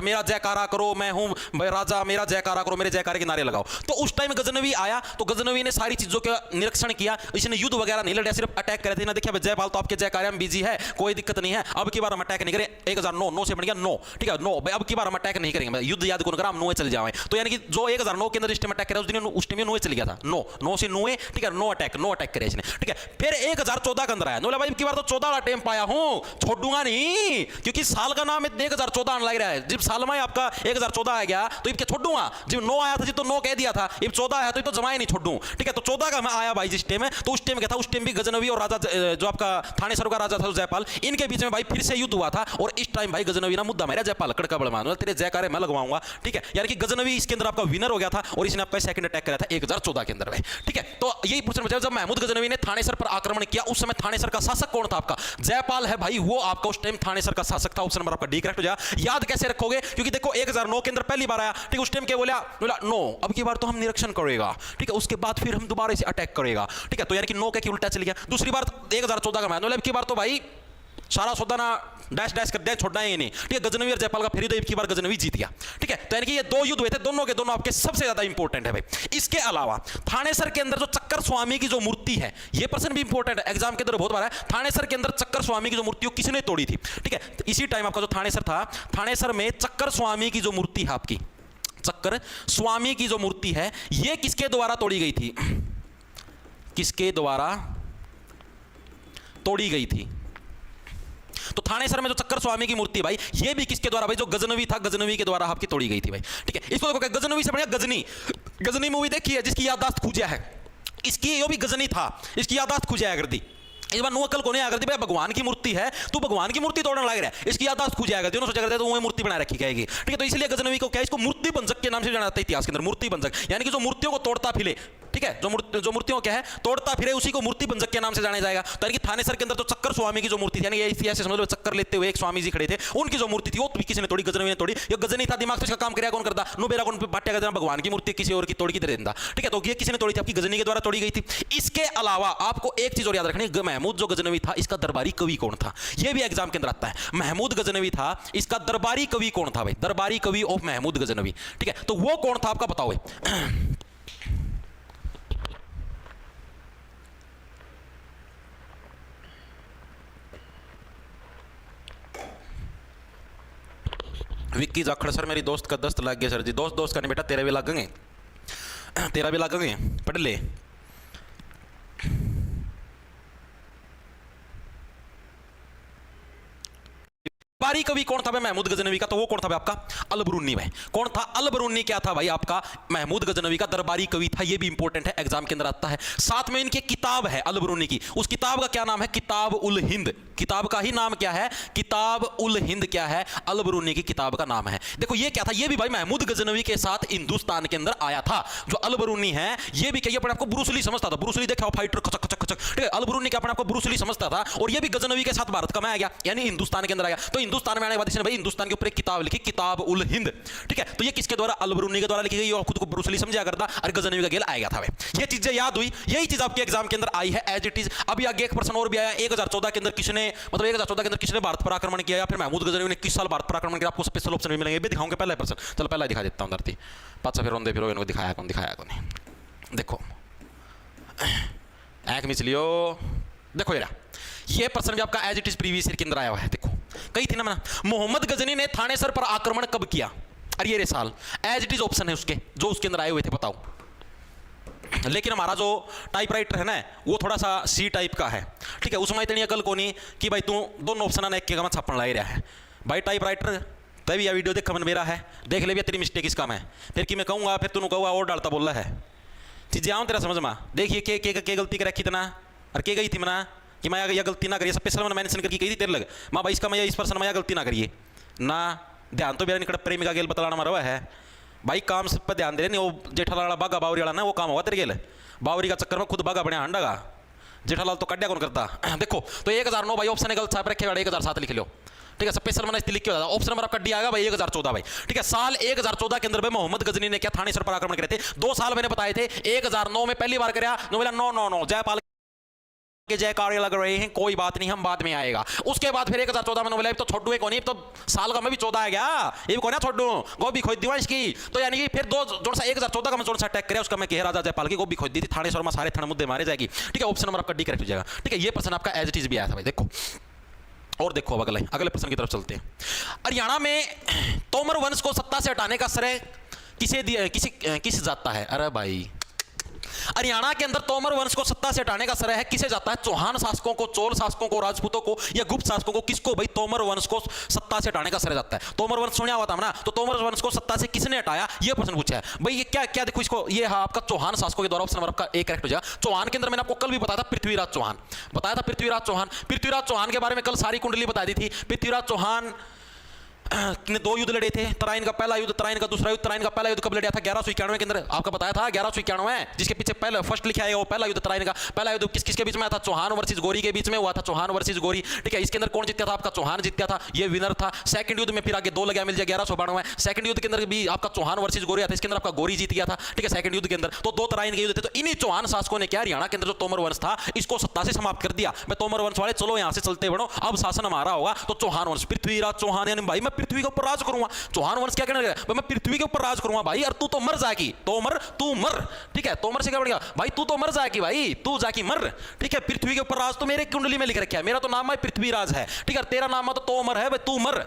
मेरा जयकारा करो, मैं हूं भाई राजा, मेरा जयकारा करो, मेरे जयकारे के नारे लगाओ। तो उस टाइम गजनवी आया, तो गजनवी ने सारी चीजों का निरीक्षण किया। इसने युद्ध वगैरह नहीं लड़ा, सिर्फ अटैक करे थे ना। देखिए जयपाल तो आपके जयकारे में बिजी है, कोई दिक्कत नहीं है, अब की बार हम अटैक नहीं करें। 1009 से बन गया 9। ठीक है, 9 भाई, अब की बार हम अटैक नहीं करेंगे, युद्ध याद कौन करा, हम 9 चले जाए। तो यानी कि जो 1009 के अंदर इस टाइम अटैक करा, उस टाइम 9 चल गया था। 9 से 9। ठीक है, 9 अटैक करे इसने। ठीक है, फिर 1014 के अंदर आया, नो भाई अब की बार तो 14 वाला टाइम पाया हूं, छोड़ूंगा नहीं, क्योंकि साल का नाम 1014 लग रहा है। जब साल में आपका 1014 आ गया तो इब के छोड़ूंगा। जब 9 आया था जी तो 9 कह दिया था, इब 14 आया तो जमाए नहीं छोड़ूं। ठीक है, तो 14 का मैं आया भाई जिस टाइम, तो उस टाइम क्या था? उस टाइम भी गजनवी और राजा जो आपका थानेसर का राजा था जयपाल, इनके बीच में भाई फिर से युद्ध हुआ था। और इस टाइम भाई गजनवी ना मुद्दा मेरा जयपाल कड़का बड़ मान तेरे जयकारे मैं लगवाऊंगा। ठीक है, यानी कि गजनवी इसके अंदर आपका विनर हो गया था और इसने आपका सेकंड अटैक करा था 1014 के अंदर भाई। ठीक है, तो यही पूछना मुझे, जब महमूद गजनवी ने थानेसर पर आक्रमण किया, उस समय थानेसर का शासक कौन था? आपका जयपाल है भाई, वो आपका उस टाइम थानेसर का शासक था। ऑप्शन नंबर आपका डी करेक्ट हो जाए। याद कैसे रखोगे? क्योंकि देखो 1009 के अंदर पहली बार आया, ठीक है, उस टाइम क्या बोला? 9, अब की बार तो हम निरीक्षण करेगा। ठीक है, उसके बाद फिर हम दोबारा से अटैक करेगा। ठीक है, तो यानी कि 9 के उल्टा चल गया। दूसरी बार 1014 का मैं, अब की बार तो भाई सारा सौदा ना डैश डैश कर दिया, छोड़ना ही नहीं। ठीक है, गजनवी और जयपाल का फिर तो की बार गजनवी जीत गया। ठीक है, तो यानी कि ये 2 युद्ध हुए थे, दोनों के दोनों आपके सबसे ज्यादा इंपॉर्टेंट है भाई। इसके अलावा थानेसर के अंदर जो चक्कर स्वामी की जो मूर्ति है, ये पर्सन भी इंपॉर्टेंट है, एग्जाम के अंदर बहुत बार है। थानेसर के अंदर चक्कर स्वामी की जो मूर्ति किसने तोड़ी थी? ठीक है, तो इसी टाइम आपका जो थानेसर था, थानेसर में चक्कर स्वामी की जो मूर्ति है आपकी, चक्कर स्वामी की जो मूर्ति है, ये किसके द्वारा तोड़ी गई थी? किसके द्वारा तोड़ी गई थी? तो थानेसर में जो चक्कर स्वामी की मूर्ति भाई, ये भी किसके द्वारा भाई? जो गजनवी था, गजनवी के द्वारा आपकी तोड़ी गई थी भाई। ठीक है, इसको देखो गजनवी से बढ़िया गजनी। गजनी मूवी देखी है जिसकी याददाश्त खुजिया है, इसकी ये भी गजनी था, इसकी याददाश्त खुजिया कर दी। इस बार नो अकल को नहीं आकर दी भाई, भगवान की मूर्ति है, तू भगवान की मूर्ति तोड़ने लग रहा है, इसकी याददाश्त खुज जाएगा, दोनों सोचा करते तो वो मूर्ति बना रखी जाएगी। ठीक है, तो इसलिए गजनवी को क्या, इसको मूर्ति भंजक के नाम से जाना जाता है इतिहास के अंदर, मूर्ति भंजक, यानी कि जो मूर्तियों को तोड़ता फिले। ठीक है, जो मूर्तियों क्या है तोड़ता फिरे उसी को मूर्ति भंजक के नाम से जाना जाएगा। तो यानी कि थानेसर के अंदर तो चक्कर स्वामी की जो मूर्ति थी, यानी ऐसे समझ लो चक्कर लेते हुए एक स्वामी जी खड़े थे, उनकी जो मूर्ति थी वो किसी ने तोड़ी, गजनवी ने तोड़ी। ये गजनी था, दिमाग से इसका काम करेगा कौन करता, नो बेरा कौन बांटेगा, जना भगवान की मूर्ति किसी और की तोड़ की दे देता। ठीक है, तो ये किसी ने तोड़ी थी, आपकी गजनी के द्वारा तोड़ी गई थी। इसके अलावा आपको एक चीज और याद रखनी, महमूद जो गजनवी था इसका दरबारी कवि कौन था, ये भी एग्जाम के अंदर आता है। महमूद गजनवी था, इसका दरबारी कवि कौन था भाई, दरबारी कवि ऑफ महमूद गजनवी। ठीक है, तो वो कौन था आपका बताओ। विक्की जाखड़ सर मेरी दोस्त का दस्त लग गया सर जी। दोस्त दोस्त का नहीं बेटा, तेरे भी लगेंगे, तेरा भी लगेंगे, पढ़ ले। बारी कवि कौन था भाई महमूद गजनवी का, तो वो कौन था भाई आपका अल-बरूनी। भाई कौन था अल-बरूनी, क्या था भाई आपका महमूद गजनवी का दरबारी कवि था। ये भी इंपॉर्टेंट है, एग्जाम के अंदर आता है। साथ में इनकी किताब है अल-बरूनी की, उस किताब का क्या नाम है, किताब उल हिंद। किताब का ही नाम क्या है, किताब उल हिंद क्या है, अल-बरूनी की किताब का नाम है। देखो ये क्या था, ये भी भाई महमूद गजनवी के साथ हिंदुस्तान के अंदर आया था। जो अल-बरूनी है ये भी क्या, अपने आपको ब्रूस ली समझता था, ब्रूस ली देखा फाइटर खचक खचक खचक। ठीक है, अल-बरूनी क्या अपने आपको ब्रूस ली समझता था, और ये भी गजनवी के साथ भारत का में आ गया, यानी हिंदुस्तान के अंदर आ गया। तो हिंदुस्तान में आने के बाद इसने हिंदुस्तान के ऊपर एक किताब लिखी, किताब उल हिंद। ठीक है, तो ये किसके द्वारा, अल-बरूनी के द्वारा लिखी गई, और खुद को ब्रूस ली समझा करता, और गजनवी का गेल आएगा था। ये चीजें याद हुई, यही चीज आपके एग्जाम के अंदर आई है एज इट इज। अभी आगे एक प्रश्न और भी आया, 1014 के अंदर किसने, मतलब 1014 के अंदर किसने भारत पर आक्रमण किया, या फिर महमूद गजनवी ने किस साल भारत पर आक्रमण किया, आपको स्पेशल ऑप्शन भी मिलेंगे, भी दिखाऊंगे पहला प्रश्न। चलो पहला दिखा देता हूं, धरती पाचा फिर रोंदे फिर इनको दिखाया कौन नहीं। देखो एक मिस लियो, देखो ये प्रश्न भी आपका as it is previous year के अंदर आया हुआ है। देखो कही थी ना मैं, मोहम्मद गजनी ने थानेसर पर आक्रमण कब किया, अरे ये साल एज इट इज ऑप्शन है उसके, जो उसके अंदर आए हुए थे, बताओ। लेकिन हमारा जो टाइपराइटर है ना वो थोड़ा सा सी टाइप का है। ठीक है, उसमें इतनी अकल को नहीं कि भाई तू दोनों ऑप्शन ने एक के छापन ला रहा है। भाई टाइपराइटर तभी यह वीडियो देख मन मेरा है, देख ले भी तेरी मिस्टेक इसका मैं, फिर कि मैं कहूँगा, फिर तूने कहूँगा और डालता बोल रहा है चीजें आऊँ तेरा समझ में। देखिए के गलती कर रखी इतना, और के गई थी मना कि मैं यह गलती ना करिए, स्पेशल मैंने मेंशन करके कही थी तेरे लग माँ भाई इसका मैं इस पर्सन में यह गलती ना करिए ना, ध्यान तो मेरा निकट प्रेमी का गेल बतलाना मारा हुआ है भाई, काम सब पर ध्यान दे रहे नहीं। वो जेठालाल वाला बागा बावरी वाला ना, वो काम हुआ तेरे गेल, बावरी का चक्कर में खुद बागा बने हंडा का, जेठालाल तो कड्या कौन करता। देखो तो 1009 भाई ऑप्शन गलत छाप रखेगा, 1007 लिख लो। ठीक है, स्पेशल मैंने इसलिए लिख के बताया, ऑप्शन नंबर कड्डी आएगा भाई 1014 भाई। ठीक है, साल 1014 के अंदर भाई मोहम्मद गजनी ने क्या थानेसर पर आक्रमण करे थे, 2 साल मैंने बताए थे। 1009 में पहली बार कराया, 9 जयपाल के जयकारे लग रहे हैं, कोई बात नहीं हम बाद में आएगा। उसके बाद फिर 1014 में नोवेल तो छोड़ू कौन, तो साल का मैं भी 14 आ गया, ये भी कौन है छोड़ू गोभी खोद दी इसकी। तो यानी कि फिर 1014 का मैं जोन सा अटैक करे उसका मैं कह राजा जयपाल की गोभी खोद दी थी, थानेसर में सारे थाने मुद्दे मारे जाएगी। ठीक है, ऑप्शन नंबर आपका डी करेक्ट हो जाएगा। ठीक है, ये प्रश्न आपका एज इट इज भी आया था भाई। देखो और देखो अब अगले प्रश्न की तरफ चलते हैं। हरियाणा में तोमर वंश को सत्ता से हटाने का श्रेय किसे दिया, किस जाता है, अरे भाई हरियाणा के अंदर तोमर वंश को सत्ता से हटाने का श्रेय है किसे जाता है, चौहान शासकों को, चोल शासकों को, राजपूतों को, या गुप्त शासकों को, किसको भाई तोमर वंश को सत्ता से हटाने का श्रेय जाता है। तोमर वंश सुना हुआ था ना, तो तोमर वंश को सत्ता से किसने हटाया, ये प्रश्न पूछा है भाई। ये क्या क्या देखो इसको, ये हाँ आपका चौहान शासकों के द्वारा, ऑप्शन नंबर आपका एक करेक्ट हो जाएगा। चौहान के अंदर मैंने आपको कल भी बताया था पृथ्वीराज चौहान, बताया था पृथ्वीराज चौहान। पृथ्वीराज चौहान के बारे में कल सारी कुंडली बता दी थी। पृथ्वीराज चौहान ने 2 युद्ध लड़े थे, तराइन का पहला युद्ध, तराइन का दूसरा युद्ध। तराइन का पहला युद्ध कब लड़ा था, 1191 के अंदर, आपका बताया था 1191, जिसके पीछे पहले फर्स्ट लिखा है वो पहला युद्ध तराइन का। पहला युद्ध किसके बीच में था, चौहान वर्सेस गोरी के बीच में हुआ था, चौहान वर्सेस गोरी। ठीक है, इसके अंदर कौन जीता था, आपका चौहान जीता था, ये विनर था। सेकंड युद्ध में फिर आगे 2 लगा मिल जाए 1192, सेकंड युद्ध के अंदर भी आपका चौहान वर्सेस गोरी था, इसके अंदर आपका गोरी जीत गया था। ठीक है, सेकंड युद्ध के अंदर तो 2 तराइन के युद्ध थे। तो इन्हीं चौहान शासकों ने क्या हरियाणा के अंदर जो तोमर वंश था इसको सत्ता से समाप्त कर दिया। मैं तोमर वंश वाले चलो यहां से चलते बढ़ो, अब शासन हमारा होगा। तो चौहान वंश, पृथ्वीराज चौहान, यानी भाई मैं पृथ्वी के ऊपर राज करूंगा। चौहान वंश क्या कहना है, मैं पृथ्वी के ऊपर राज करूंगा भाई, और तू तो मर जाएगी, तोमर तू मर। ठीक है, तोमर से क्या बढ़ेगा भाई, तू तो मर जाएगी भाई, तू जाकी मर। ठीक है, पृथ्वी के ऊपर राज तो मेरे कुंडली में लिख रखा है, मेरा तो नाम है पृथ्वीराज है। ठीक है, तेरा नाम है तो तोमर है भाई, तू मर।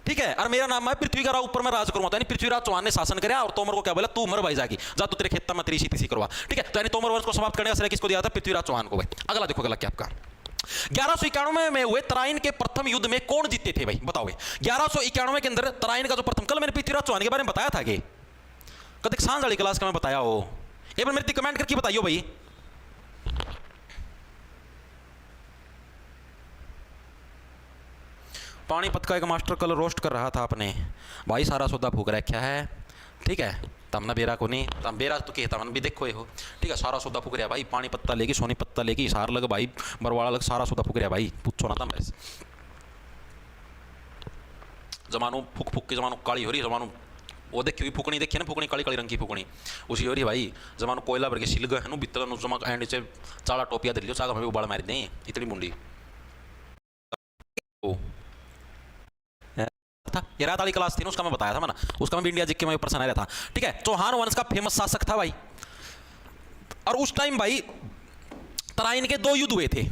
ठीक है, और मेरा नाम है पृथ्वी का ऊपर मैं राज करूंगा। तो यानी पृथ्वीराज चौहान ने शासन किया और तोमर को क्या बोला, तू मर भाई जागी, जा तू तेरे खेत में तेरी सीती करवा। ठीक है, तो यानी तोमर वंश को समाप्त करने का श्रेय किसको दिया था, पृथ्वीराज चौहान को भाई। अगला देखो अगला क्या आपका 1191 में हुए तराइन के प्रथम युद्ध में कौन जीते थे भाई, बताओ। 1191 के अंदर तराइन का जो प्रथम, कल मैंने पृथ्वीराज चौहान के बारे में बताया था कि कद सांझ वाली क्लास का मैं बताया हो, एक बार मेरे कमेंट करके बताइयो भाई। पानीपत का एक मास्टर कल रोस्ट कर रहा था अपने भाई, सारा सौदा फूक रखा है, ठीक है। तमना बेरा को नहीं, तम बेरा तो के तमन भी देखो ये हो, ठीक है। सारा सौदा फुक रहा भाई, पानी पत्ता लेगी, सोनी पत्ता लेगी, हिसार लग भाई, बरवाड़ा लग, सारा सौदा फुक रहा भाई, पूछो ना था मेरे से। जमानो फूक फूक के जमानो काली हो रही, जमानो वो देखी हुई फूकनी देखी ना, फूकनी काली काली रंग की फूकनी उसी हो रही भाई। जमानो कोयला भर के सिल गए है नो भीतर नो जमा एंड से चाला टोपिया दे लियो, सागा में उबाड़ मार दें इतनी मुंडी था। ये रात वाली क्लास थी ना, उसका मैं बताया था मैंने, उसका मैं भी इंडिया जीके में पर्सन आया था, ठीक है। चौहान वंश का फेमस शासक था भाई। और उस टाइम भाई तराइन के 2 युद्ध हुए थे,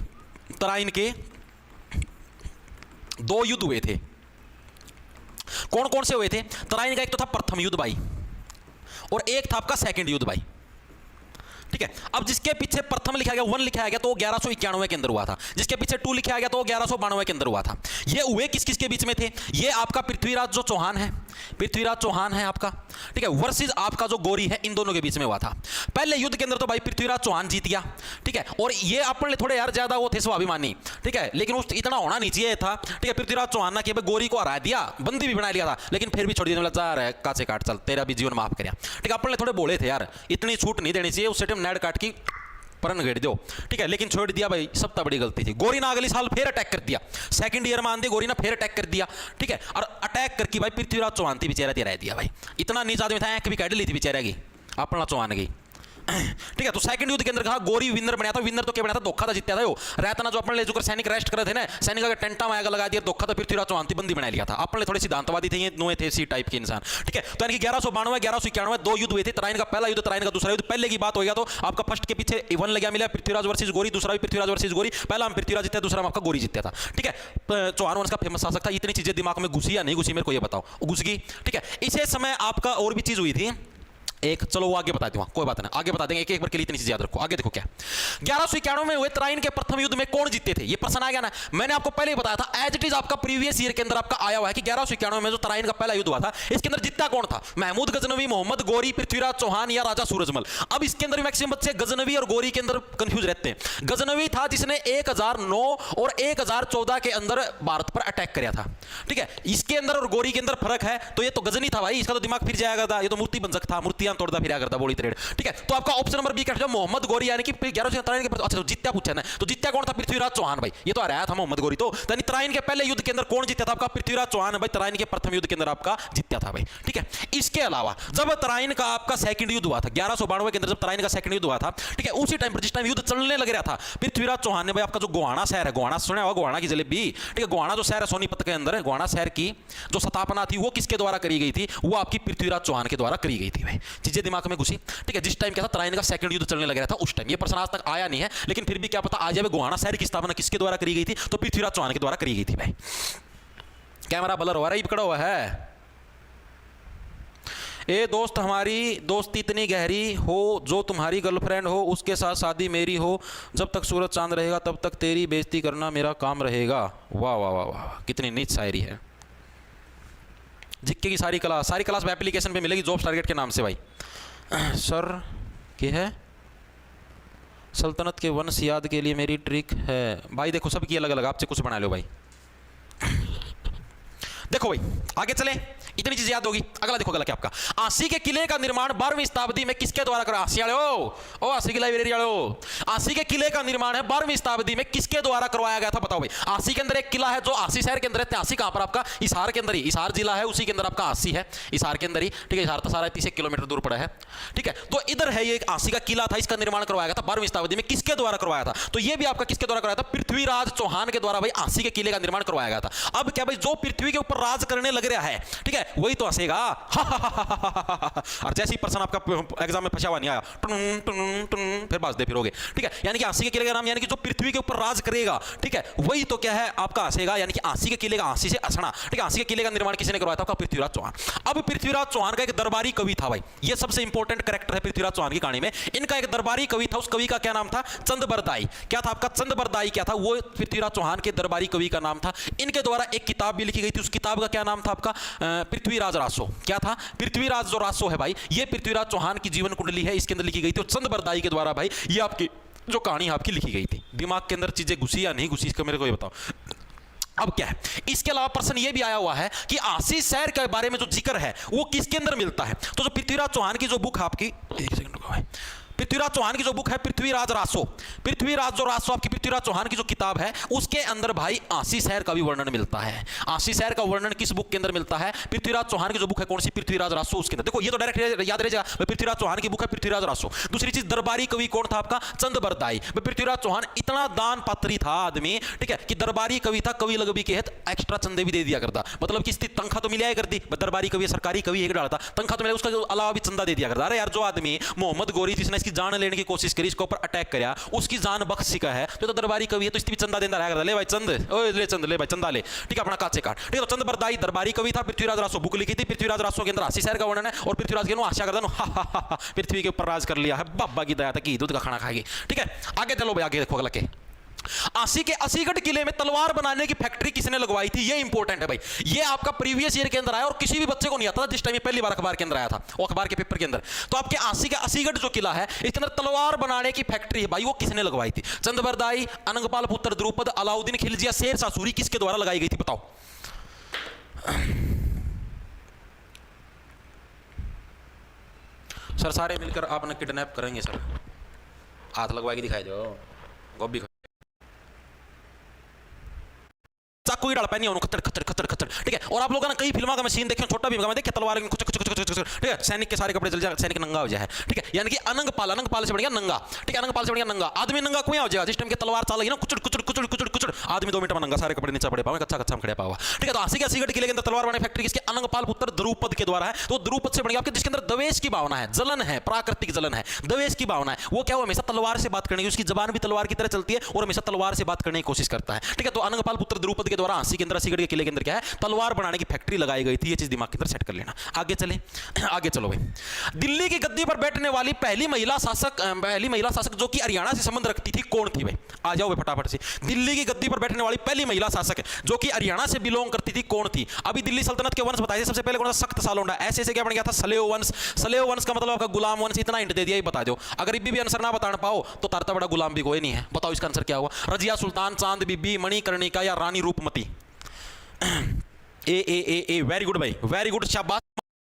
तराइन के 2 युद्ध हुए थे। कौन कौन से हुए थे? तराइन का एक तो था प्रथम युद्ध भाई, और एक था आपका सेकंड युद्ध भाई, ठीक है। अब जिसके पीछे प्रथम लिखा गया 1 लिखा गया तो वो 1191 के अंदर हुआ था, जिसके पीछे 2 लिखा गया तो वो 1192 के अंदर हुआ था। ये हुए किस किस के बीच में थे? ये आपका पृथ्वीराज जो चौहान है, पृथ्वीराज चौहान है आपका, ठीक है, वर्सेस आपका जो गौरी है, इन दोनों के बीच में हुआ था। पहले युद्ध के अंदर तो भाई पृथ्वीराज चौहान जीत गया, ठीक है। और ये अपने थोड़े यार ज्यादा वो थे स्वाभिमानी, ठीक है, लेकिन उस इतना होना नहीं चाहिए था, ठीक है। पृथ्वीराज चौहान ने गौरी को हरा दिया, बंदी भी बना लिया था, लेकिन फिर भी छोड़ दिया, जा रहा है काचे काट, चल तेरा भी जीवन माफ कराया, ठीक है। अपने थोड़े बोले थे यार, इतनी छूट नहीं देनी चाहिए, उस टाइम नेड काट की परन घेड़ दो, ठीक है, लेकिन छोड़ दिया भाई, सब तो बड़ी गलती थी। गौरी ने अगले साल फिर अटैक कर दिया, सेकंड ईयर में आंदे गौरी ने फिर अटैक कर दिया, ठीक है। और अटैक करके भाई पृथ्वीराज चौहान थी बेचारा दे रह दिया भाई, इतना नीच आदमी था, भी काट ली थी बेचारा की अपना चौहान की, ठीक है। तो सेकंड युद्ध के अंदर कहा गौरी विनर बनाया था, विनर तो क्या बना था, धोखा था, जीता था वो रहता ना, जो अपने ले जो सैनिक रेस्ट कर रहे थे ना, सैनिक का टेंटा में आग लगा दिया, धोखा तो पृथ्वीराज चौहान थी, बंदी बना लिया था। अपने थोड़े सिद्धांतवादी थे, ये नोए थे, इसी टाइप के इंसान, ठीक है। तो यानी 1192 1191 2 युद्ध हुए थे, तराइन का पहला युद्ध, तराइन का दूसरा युद्ध। पहले की बात हो गया तो आपका फर्स्ट के पीछे 1 लगा मिला पृथ्वीराज वर्सेस गौरी, दूसरा भी पृथ्वीराज वर्सेस गौरी, पहला हम पृथ्वीराज जीता, दूसरा आपका गौरी जीता था, ठीक है। चौहान वंश का फेमस शासक था। इतनी चीजें दिमाग में घुसी या नहीं घुसी मेरे को ये बताओ, घुस गई, ठीक है। इसी समय आपका और भी चीज हुई थी एक, चलो वो आगे बता दूंगा, कोई बात नहीं, आगे बता देंगे, एक एक बार के लिए इतनी चीज याद रखो। आगे देखो क्या 1191 में हुए तराइन के प्रथम युद्ध में कौन जीते थे, ये प्रश्न आ गया ना। मैंने आपको पहले ही बताया था, एज इट इज आपका प्रीवियस ईयर के अंदर आपका आया हुआ है कि 1191 में जो तराइन का पहला युद्ध हुआ था, इसके अंदर जीता कौन था? महमूद गजनवी, मोहम्मद गौरी, पृथ्वीराज चौहान या राजा सूरजमल। अब इसके अंदर मैक्सिमम बच्चे गजनवी और गौरी के अंदर कंफ्यूज रहते हैं। गजनवी था जिसने 1009 और 1014 के अंदर भारत पर अटैक किया था, ठीक है। इसके अंदर और गौरी के अंदर फर्क है, तो ये तो गजनी था भाई, इसका तो दिमाग फिर जाएगा था, ये तो मूर्ति बंजक था, मूर्तियां तोड़ता फिर करता बोली ट्रेड, ठीक है। तो आपका ऑप्शन नंबर बी क्या है, मोहम्मद गौरी, यानी कि 1193 के। अच्छा, तो जित्या पूछा ना, तो जित्या कौन था? पृथ्वीराज चौहान भाई, ये तो आ रहा था मोहम्मद गौरी। तो यानी तराइन के पहले युद्ध के अंदर कौन जीता था? आपका पृथ्वीराज चौहान भाई, तराइन के प्रथम युद्ध के अंदर आपका जित्या था भाई, ठीक है। इसके अलावा जब तराइन का आपका सेकंड युद्ध हुआ था 1192 के अंदर, जब तराइन का सेकंड युद्ध हुआ था, ठीक है, उसी टाइम पर जिस टाइम युद्ध चलने लग रहा था, पृथ्वीराज चौहान ने भाई आपका जो गोहाना शहर है, गोहाना सुना होगा, गोहाना की जलेबी, ठीक है, गोहाना जो शहर है सोनीपत के अंदर है, गोहाना शहर की जो स्थापना थी वो किसके द्वारा करी गई थी? वो आपकी पृथ्वीराज चौहान के द्वारा करी गई थी भाई। चीजें दिमाग में घुसी, ठीक है। जिस टाइम क्या था, तराइन का सेकंड युद्ध चलने लग रहा था उस टाइम, ये प्रश्न आज तक आया नहीं है, लेकिन फिर भी क्या पता आ जाए, गोहाना शहर की स्थापना किसके द्वारा करी गई थी? तो पृथ्वीराज चौहान के द्वारा करी गई थी भाई। कैमरा ब्लर हो रहा है, पकड़ा हुआ है। ए दोस्त, हमारी दोस्ती इतनी गहरी हो, जो तुम्हारी गर्लफ्रेंड हो उसके साथ शादी मेरी हो, जब तक सूरज चांद रहेगा तब तक तेरी बेइज्जती करना मेरा काम रहेगा। वाह वाह वाह वाह, कितनी नीच शायरी है। जिक्के की सारी क्लास वेब एप्लीकेशन पे मिलेगी, जॉब्स टारगेट के नाम से भाई। सर के है सल्तनत के वंश याद के लिए मेरी ट्रिक है भाई। देखो सबकी अलग अलग, आपसे कुछ बना लो भाई। देखो भाई आगे चले, इतनी चीज याद होगी। अगला देखो, अगला क्या आपका, आसी के किले का निर्माण 12वीं शताब्दी में किसके द्वारा करा? आसी वालों, ओ आसी की लाइब्रेरी वालों, आसी के किले का निर्माण है 12वीं शताब्दी में किसके द्वारा करवाया गया था? बताओ भाई। आसी के अंदर एक किला है जो आसी शहर के अंदर है। आसी कहां पर? आपका हिसार के अंदर ही, हिसार जिला है, उसी के अंदर आपका आसी है, हिसार के अंदर ही, ठीक है। हिसार तो सारा 30 किलोमीटर दूर पड़ा है, ठीक है। तो इधर है ये आसी का किला था, इसका निर्माण करवाया गया था 12वीं शताब्दी में। किसके द्वारा करवाया था? तो ये भी आपका किसके द्वारा करवाया था? पृथ्वीराज चौहान के द्वारा भाई आसी के किले का निर्माण करवाया गया था। अब क्या भाई, जो पृथ्वी के ऊपर राज करने लग रहा है, ठीक है, वही तो हंसेगा। और जैसे ही पर्सन आपका एग्जाम में फंसा हुआ नहीं आया, फिर बाज दे फिरोगे, ठीक है। यानी कि आसी के किले का नाम, यानी कि जो पृथ्वी के ऊपर राज करेगा, ठीक है, वही तो क्या है आपका हंसेगा। यानी कि आसी के किले का, आसी से हंसना, ठीक है। आसी के किले का निर्माण किसने करवाया था? आपका पृथ्वीराज चौहान। अब पृथ्वीराज चौहान का एक दरबारी कवि था भाई, ये सबसे इंपॉर्टेंट कैरेक्टर है पृथ्वीराज चौहान की कहानी में। इनका एक दरबारी कवि था, उस कवि का क्या नाम था? चंदबरदाई। क्या था आपका? चंदबरदाई क्या था? वो पृथ्वीराज चौहान के दरबारी कवि का नाम था। इनके द्वारा एक किताब भी लिखी गई थी, उस किताब का क्या नाम था आपका? पृथ्वीराज रासो। क्या था? पृथ्वीराज जो रासो है भाई, ये पृथ्वीराज चौहान की जीवन कुंडली है, इसके अंदर लिखी गई थी। और चंदबरदाई के द्वारा भाई ये आपकी जो कहानी आपकी लिखी गई थी। दिमाग के अंदर चीजें घुसी या नहीं घुसी, इसका मेरे को ये बताओ। अब क्या है, इसके अलावा प्रश्न यह भी आया हुआ है कि आशीष शहर के बारे में जो जिक्र है वो किसके अंदर मिलता है। तो जो पृथ्वीराज चौहान की जो बुक है आपकी, एक सेकंड रुको भाई, पृथ्वीराज चौहान की जो बुक है पृथ्वीराज रासो, पृथ्वीराज जो रासो आपकी पृथ्वीराज चौहान की जो किताब है उसके अंदर भाई आशीष शहर का भी वर्णन मिलता है। आशीष शहर का वर्णन किस बुक के अंदर मिलता है? पृथ्वीराज चौहान की जो बुक है कौन सी, पृथ्वीराज रासो, उसके अंदर। देखो ये तो डायरेक्ट याद रहेगा, पृथ्वीराज चौहान की बुक है पृथ्वीराज रासो। दूसरी चीज, दरबारी कवि कौन था आपका? चंद बरदाई। पृथ्वीराज चौहान इतना दान पात्री था आदमी, ठीक है, कि दरबारी कवि था, कवि लगबी के हेत एक्स्ट्रा चंदे भी दे दिया करता, मतलब कि तनख्वाह तो मिला करती, दरबारी कवि सरकारी कवि एक डालता, तनख्वाह तो मिला, उसका अलावा भी चंदा दे दिया करता। अरे यार जो आदमी मोहम्मद गोरी जिसने इसकी जान लेने की कोशिश करी, इसके ऊपर अटैक करया, उसकी जान बख्श का है, तो दरबारी कवि है, तो इसकी भी चंदा देता रहेगा, ले भाई चंद, ओए ले चंद, ले भाई चंदा ले, ठीक है, अपना काचे काट, ठीक है। तो चंद बरदाई दरबारी कवि था, पृथ्वीराज रासो बुक लिखी थी, पृथ्वीराज रासो के अंदर आशीष शहर का वर्णन है, और पृथ्वीराज के आशा करता पृथ्वी के ऊपर राज कर लिया है, बाबा की दया था कि दूध का खाना खाएगी, ठीक है। आगे चलो भाई, आगे देखो अगला के असीगढ़ किले में तलवार बनाने की फैक्ट्री किसने लगवाई थी? ये इंपॉर्टेंट है भाई, ये आपका प्रीवियस ईयर के अंदर आया और किसी भी बच्चे को नहीं आता था जिस टाइम ये पहली बार अखबार के अंदर आया था, वो अखबार के पेपर के अंदर। तो आपके असीगढ़ जो किला है इसके अंदर तलवार बनाने की फैक्ट्री है भाई, वो किसने लगवाई थी? चंदबरदाई, अनंगपाल पुत्र द्रुपद, अलाउद्दीन खिलजिया, शेर शाह सूरी, किसके द्वारा लगाई गई थी बताओ? सर सारे मिलकर आपने किडनैप करेंगे सर, हाथ लगवा के दिखाई दो, गोभी चाकू की डाल पैनी है, खतर खतर खतर खतर, ठीक है। और आप लोगों ने कई फिल्मों का मशीन देखे, छोटा भीम का मैं देखा, तलवार में कुछ कुछ कुछ कुछ, ठीक है, सैनिक के सारे कपड़े जल जाए, सैनिक नंगा हो जाए, ठीक है, यानी कि अनंगपाल से बढ़िया नंगा, ठीक है, अनंगपाल से बढ़िया नंगा, आदमी नंगा क्यों हो जाएगा? जिस टाइम के तलवार चल रही है ना, कुचड़ कुचड़ कुचड़ कुचड़ कुचड़, आदमी 2 मिनट में नंगा, सारे कपड़े नीचे पड़े पाओगे, कच्चा कच्चा खड़े पाओगे, ठीक है। तो असीगढ़ किले के अंदर तलवार बनाने फैक्ट्री किसके? अनंगपाल पुत्र द्रुपद के द्वारा है। तो द्रुपद से बढ़िया आपके जिसके अंदर दवेश की भावना है, जलन है, प्राकृतिक जलन है, दवेश की भावना है, वो क्या वो हमेशा तलवार से बात करने की, उसकी जबान भी तलवार की तरह चलती है और हमेशा तलवार से बात करने की कोशिश करता है, ठीक है। तो अनंगपाल पुत्र द्रुपद के द्वारा आसी के अंदर असीगढ़ के किले के अंदर क्या है? तलवार बनाने की फैक्ट्री लगाई गई थी, ये चीज दिमाग के अंदर सेट कर लेना। आगे चले, आगे चलो भाई। दिल्ली की गद्दी पर बैठने वाली पहली महिला शासक जो कि हरियाणा से संबंध रखती थी कौन थी भाई? आ जाओ भाई फटाफट से। दिल्ली की गद्दी पर बैठने वाली पहली महिला शासक जो कि हरियाणा से बिलोंग करती थी कौन थी? अभी दिल्ली सल्तनत के वंश बताए थे, सबसे पहले कौन सा? सख्त सालोंडा। ऐसे क्या बन गया था? सलेव वंश। सलेव वंश का मतलब आपका गुलाम वंश। इतना हिंट दे दिया, ये बता दो। अगर इब्बी भी आंसर ना बता पाओ तो तारता बड़ा गुलाम भी कोई नहीं है। बताओ इसका आंसर क्या हुआ? रजिया सुल्तान, चांद बीबी, मणिकर्णिका या रानी रूपमती? ए वेरी गुड भाई, वेरी गुड, शाबाश,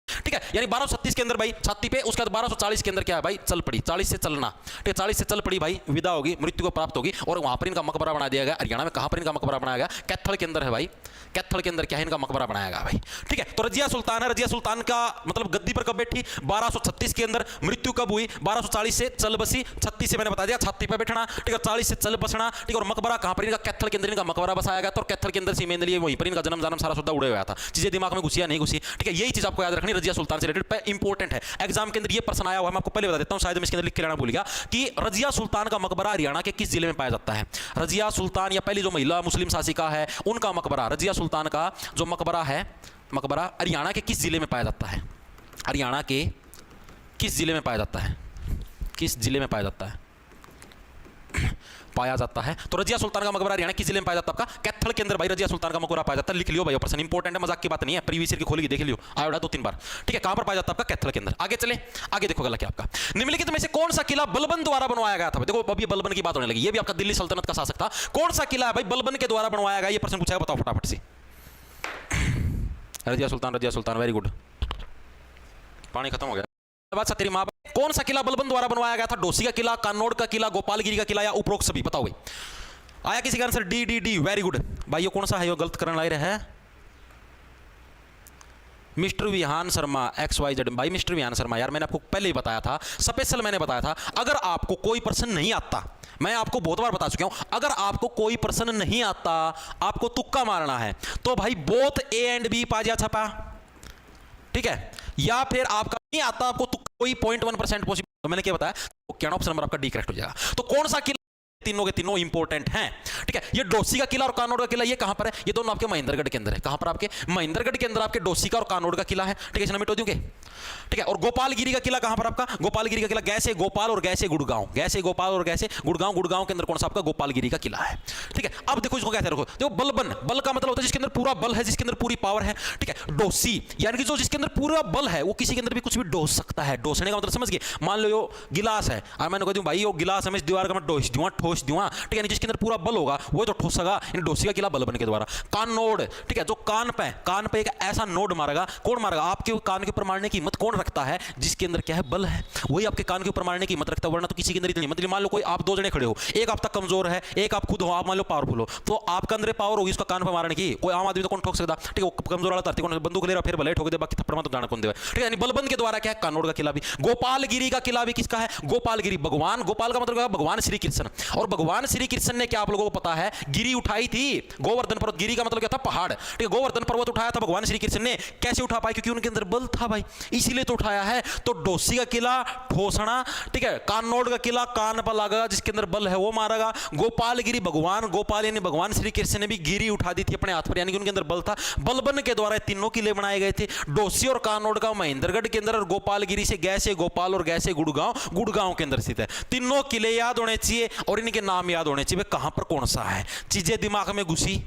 ठीक है। यानी 1236 के अंदर भाई छाती पे, उसके बाद 1240 के अंदर क्या है भाई? चल पड़ी, 40 से चलना, ठीक है, 40 से चल पड़ी भाई, विदा होगी, मृत्यु को प्राप्त होगी, और वहां पर इनका मकबरा बना दिया गया। हरियाणा में कहां पर इनका मकबरा बनाया गया? कैथल के अंदर है भाई, कैथल के अंदर क्या है इनका मकबरा बनाया गया भाई, ठीक है। तो रजिया सुल्तान है, रजिया सुल्तान का मतलब गद्दी पर कब बैठी? 1236 के अंदर। मृत्यु कब हुई? 1240 से चल बसी, 36 से मैंने बता दिया छाती पे बैठना, ठीक है, 40 से चल बसना, ठीक है। और मकबरा कहां पर? इनका कैथल के अंदर इनका मकबरा बसाया गया। तो कैथल के अंदर से मेन लिए वहीं पर इनका जन्म सारा सुद्धा उड़े हुआ था, चीजें दिमाग में घुसिया नहीं घुसी, ठीक है। यही चीज आपको याद रखनी, रजिया सुल्तान से रिलेटेड इंपॉर्टेंट है, एग्जाम के अंदर ये प्रश्न आया हुआ है। मैं आपको पहले बता देता हूं, शायद मैं इसके अंदर लिख के लेना भूल गया कि रजिया सुल्तान का मकबरा हरियाणा के किस जिले में पाया जाता है? रजिया सुल्तान या पहली जो महिला मुस्लिम शासिका है उनका मकबरा, रजिया सुल्तान का जो मकबरा है, मकबरा हरियाणा के किस जिले में पाया जाता है? हरियाणा के किस जिले में पाया जाता है? किस जिले में पाया जाता है? पाया जाता है। तो रजिया सुल्तान का मकबरा हरियाणा किस जिले में पाया जाता है? आपका कैथल के अंदर भाई रजिया सुल्तान का मकबरा पाया जाता है। लिख लियो भाई, ऑप्शन इंपॉर्टेंट है, मजाक की बात नहीं है, प्रीवियस ईयर की खोल के देख लियो, आया 2-3 बार, ठीक है। कहां पर पाया जाता है? आपका कैथल के अंदर। आगे चले, आगे देखो गलत क्या आपका। निम्नलिखित में से कौन सा किला बलबन द्वारा बनवाया गया था? देखो अब ये बलबन की बात होने लगी, ये भी आपका दिल्ली सल्तनत का शासक था। कौन सा किला है भाई बलबन के द्वारा बनवाया गया? ये प्रश्न पूछा है, बताओ फटाफट से। Razia Sultan, Razia Sultan, very good. पानी खत्म हो गया, बात तेरी मां। कौन सा किला बलबन द्वारा बनवाया गया था? डोसी का किला, कान्नौड़ का किला, गोपालगिरी का किला या उपरोक्त सभी? बताओ भाई। आया किसी का answer? D D D, very good भाई। ये कौन सा है? ये गलत करने लग रहा है मिस्टर विहान शर्मा, XYZ भाई। मिस्टर विहान शर्मा यार, मैंने आपको पहले ही बताया था, स्पेशल मैंने बताया था, अगर आपको कोई प्रश्न नहीं आता, मैं आपको बहुत बार बता चुका हूं, अगर आपको कोई प्रश्न नहीं आता, आपको तुक्का मारना है, तो भाई बोथ A एंड B पा जा छपा, ठीक है। या फिर आपका नहीं आता, आपको तुक्का कोई 0.1% पॉसिबल, तो मैंने क्या बताया? तो क्या ऑप्शन नंबर आपका डी करेक्ट हो जाएगा। तो कौन सा किला? तीनों के तीनों इंपॉर्टेंट हैं, ठीक है। ये डोसी का किला और कानौड़ का किला ये कहां पर है? ये दोनों आपके महेंद्रगढ़ के अंदर है। कहां पर? आपके महेंद्रगढ़ के अंदर आपके डोसी का और कानौड़ का किला है, ठीक है। इसमें मिटो दूंगे, ठीक है। और गोपालगिरी का किला कहां पर? आपका गोपालगिरी का किला गैसे गोपाल और गैसे गुड़गांव, गैसे गोपाल और गैसे गुड़गांव, गुड़गांव के अंदर कौन सा? आपका गोपालगिरी का किला है, ठीक है। अब देखो इसको कैसे रखो, देखो बलबन, बल का मतलब होता है जिसके अंदर पूरा बल है, जिसके अंदर पूरी पावर है, ठीक है। डोसी यानी कि जो जिसके अंदर पूरा बल है, वो किसी के अंदर भी कुछ भी डोस सकता है। डोसने का मतलब समझ गए? मान लो यो गिलास है और मैंने कह दूं भाई यो गिलास है, मैं दीवार का मैं डोस दूंगा, ठोस ठोस दूंगा, ठीक है, जिसके अंदर पूरा बल होगा वो तो ठोसेगा, डोसी का किला बलबन के द्वारा। कान नोड, ठीक है, जो कान पे एक ऐसा नोड मारेगा, कौन मारेगा, आपके कान के ऊपर मारने की हिम्मत कौन रखता है, जिसके अंदर क्या है, बल है, वही आपके कान के ऊपर मारने की हिम्मत रखता है, वरना तो किसी के अंदर इतनी हिम्मत नहीं। मान लो कोई आप दो जने खड़े हो, एक आप तक कमजोर है, एक आप खुद हो, आप मान लो पावरफुल हो, तो आपके अंदर पावर होगी उसका कान पर मारने की, कोई आम आदमी तो कौन ठोक सकता, ठीक है, कमजोर वाला धरती कौन बंदूक ले रहा फिर भले ठोक दे, बाकी थप्पड़ मार तो जाना कौन दे, ठीक है, बलबंद के द्वारा क्या है, कानोड़ का किला भी। गोपालगिरी का किला भी किसका है, गोपालगिरी, भगवान गोपाल का मतलब भगवान श्री कृष्ण, और भगवान श्री कृष्ण ने क्या आप लोगों को पता है गिरी उठाई थी, गोवर्धन पर्वत, गिरी का मतलब क्या था, पहाड़, ठीक है, गोवर्धन पर्वत उठाया था भगवान श्री कृष्ण ने, कैसे उठा पाए, क्योंकि उनके अंदर बल था भाई, इसीलिए तो उठाया है। तो डोसी का किला ठोसना, ठीक है, कानोड़ का किला कान पर लगा, जिसके अंदर बल है वो मारेगा। गोपालगिरी, भगवान गोपाल यानी भगवान श्री कृष्ण ने भी गिरी उठा दी थी अपने हाथ पर, यानी कि उनके अंदर बल था, बलबन के द्वारा तीनों किले बनाए गए थे, डोसी और कानोड़ का महेंद्रगढ़ के अंदर, और गोपालगिरी से गए से गोपाल और गए से गुड़गांव के अंदर स्थित है। तीनों किले याद होने चाहिए और इनके नाम याद होने चाहिए, कहां पर कौन सा है, चीजें दिमाग में घुसी।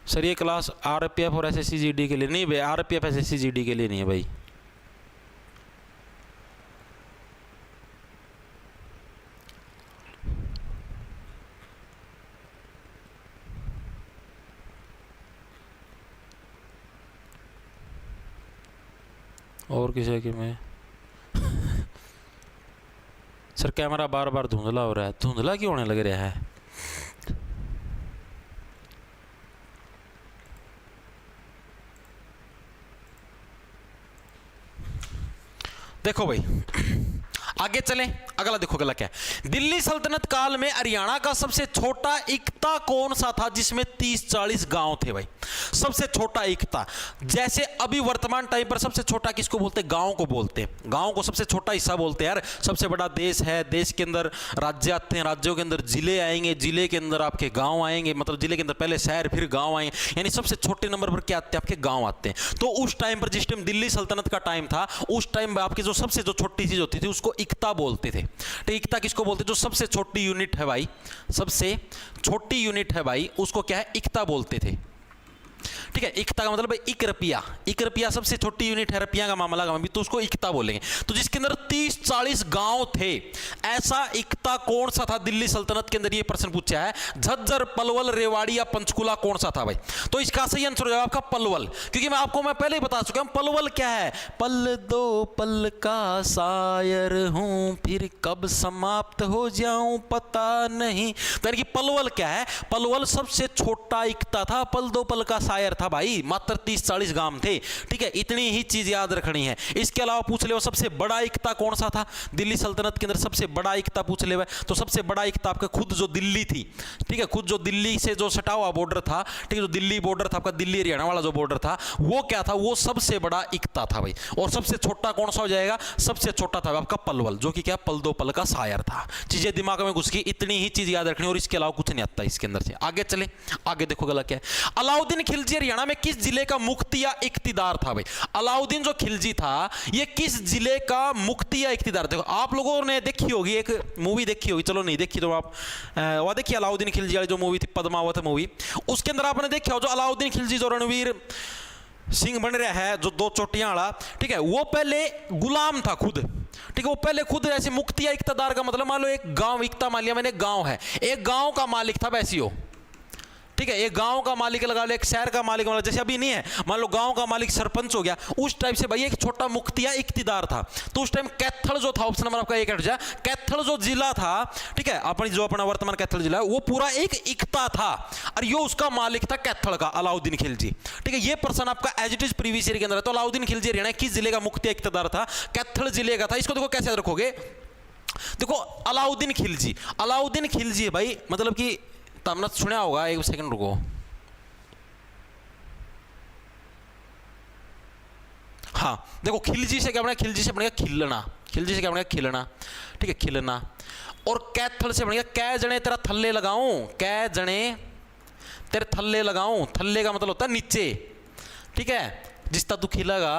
सर ये क्लास आरपीएफ और एसएससी जीडी के लिए नहीं भाई, आरपीएफ एसएससी जीडी के लिए नहीं है भाई। और किसी की मैं सर कैमरा बार बार धुंधला हो रहा है, धुंधला क्यों होने लग रहा है। देखो भाई आगे चलें, अगला देखो अगला क्या है, दिल्ली सल्तनत काल में हरियाणा का सबसे छोटा इक्ता कौन सा था जिसमें 30-40 गांव थे भाई, सबसे छोटा इक्ता। जैसे अभी वर्तमान टाइम पर सबसे छोटा किसको बोलते हैं, गांव को बोलते हैं, गांव को सबसे छोटा हिस्सा बोलते हैं यार। सबसे बड़ा देश है, देश के अंदर राज्य आते हैं, राज्यों के अंदर जिले आएंगे, जिले के अंदर आपके गांव आएंगे, मतलब जिले के अंदर पहले शहर फिर गांव आएंगे, यानी सबसे छोटे नंबर पर क्या आते हैं, आपके गांव आते हैं। तो उस टाइम पर जिस टाइम दिल्ली सल्तनत का टाइम था, उस टाइम आपकी जो सबसे जो छोटी चीज होती थी उसको इक्ता बोलते थे। तो इक्ता किसको बोलते, जो सबसे छोटी यूनिट है भाई, सबसे छोटी यूनिट है भाई, उसको क्या है, इक्ता बोलते थे। ठीक है, इक्ता का मतलब एक रुपया, एक रुपया सबसे छोटी यूनिट है, रुपया का मामला का भी, तो उसको इक्ता बोलेंगे। तो जिसके अंदर 30-40 गांव थे, ऐसा इक्ता कौन सा था दिल्ली सल्तनत के अंदर, ये प्रश्न पूछा है। झज्जर, पलवल, रेवाड़ी या पंचकुला कौन सा था भाई, तो इसका सही आंसर हो जाएगा आपका पलवल, क्योंकि मैं पहले ही बता चुका हूं पलवल क्या है, पल दो पल का शायर हूं, फिर कब समाप्त हो जाऊं पता नहीं। तो यानी कि पलवल क्या है, पलवल सबसे छोटा इक्ता था, पल दो पल का शायर था भाई, मात्र 30-40 गांव थे। ठीक है, इतनी ही चीज याद रखनी है। इसके अलावा पूछ ले सबसे बड़ा इक्ता कौन सा था दिल्ली सल्तनत के अंदर, सबसे बड़ा इक्ता पूछ ले, तो सबसे बड़ा इक्ता आपका खुद जो दिल्ली थी, ठीक है, खुद जो दिल्ली से जो सटा हुआ बॉर्डर था, ठीक है, जो दिल्ली बॉर्डर था आपका, दिल्ली हरियाणा वाला जो बॉर्डर था, वो क्या था, वो सबसे बड़ा इक्ता था भाई। और सबसे छोटा कौन सा हो जाएगा, सबसे छोटा था आपका पलवल, जो कि क्या पल दो पल का शायर था। चीजें दिमाग में घुस गई, इतनी ही चीज याद रखनी, और इसके अलावा कुछ नहीं आता इसके अंदर से। आगे चले, आगे देखो गला क्या है। अलाउद्दीन खिलजी हरियाणा में किस जिले का मुफ्ती या इख्तिदार था भाई, अलाउद्दीन जो खिलजी था ये किस जिले का मुफ्ती या इख्तिदार। देखो आप लोगों ने देखी होगी, एक मूवी देखी होगी, चलो नहीं देखी तो आप वह देखिए अलाउद्दीन खिलजी वाली जो मूवी थी, पद्मावत मूवी, उसके अंदर आपने देखा हो जो अलाउद्दीन खिलजी जो रणवीर सिंह बन रहा है, जो 2 चोटियां वाला, ठीक है, वो पहले गुलाम था खुद, ठीक है, वो पहले खुद ऐसे मुफ्ती या इख्तिदार का मतलब, मान लो एक गांव, इक्ता मान लिया मैंने, गांव है, एक गांव का मालिक था वैसी हो, ठीक है, एक गांव का मालिक लगा लो, एक शहर का मालिक, मतलब जैसे अभी नहीं है, मान लो गांव का मालिक सरपंच हो गया, उस टाइप से भाई एक छोटा मुफ्ती या इख्तिदार था। तो उस टाइम कैथल जो था, ऑप्शन नंबर आपका एक हट जाए, कैथल जो जिला था, ठीक है, अपनी जो अपना वर्तमान कैथल जिला है, वो पूरा एक इक्ता था, और यो उसका मालिक था कैथल का अलाउद्दीन खिलजी। ठीक है, ये प्रश्न आपका as it is previous year के अंदर है। तो अलाउद्दीन खिलजी हरियाणा किस जिले का मुफ्ती या इख्तिदार था, कैथल जिले का था। इसको देखो कैसे याद रखोगे, देखो अलाउद्दीन खिलजी, अलाउद्दीन खिलजी है भाई, मतलब कि तुमने सुना होगा, एक सेकंड रुको, हाँ देखो, खिलजी से क्या बनेगा, खिलजी से बनेगा खिलना, खिलजी से क्या बनेगा खिलना, ठीक है, खिलना। और कैथल से बनेगा कै जने तेरा थल्ले लगाऊं, कै जने तेरे थल्ले लगाऊं, थल्ले का मतलब होता है नीचे, ठीक है, जिसता तू खिलेगा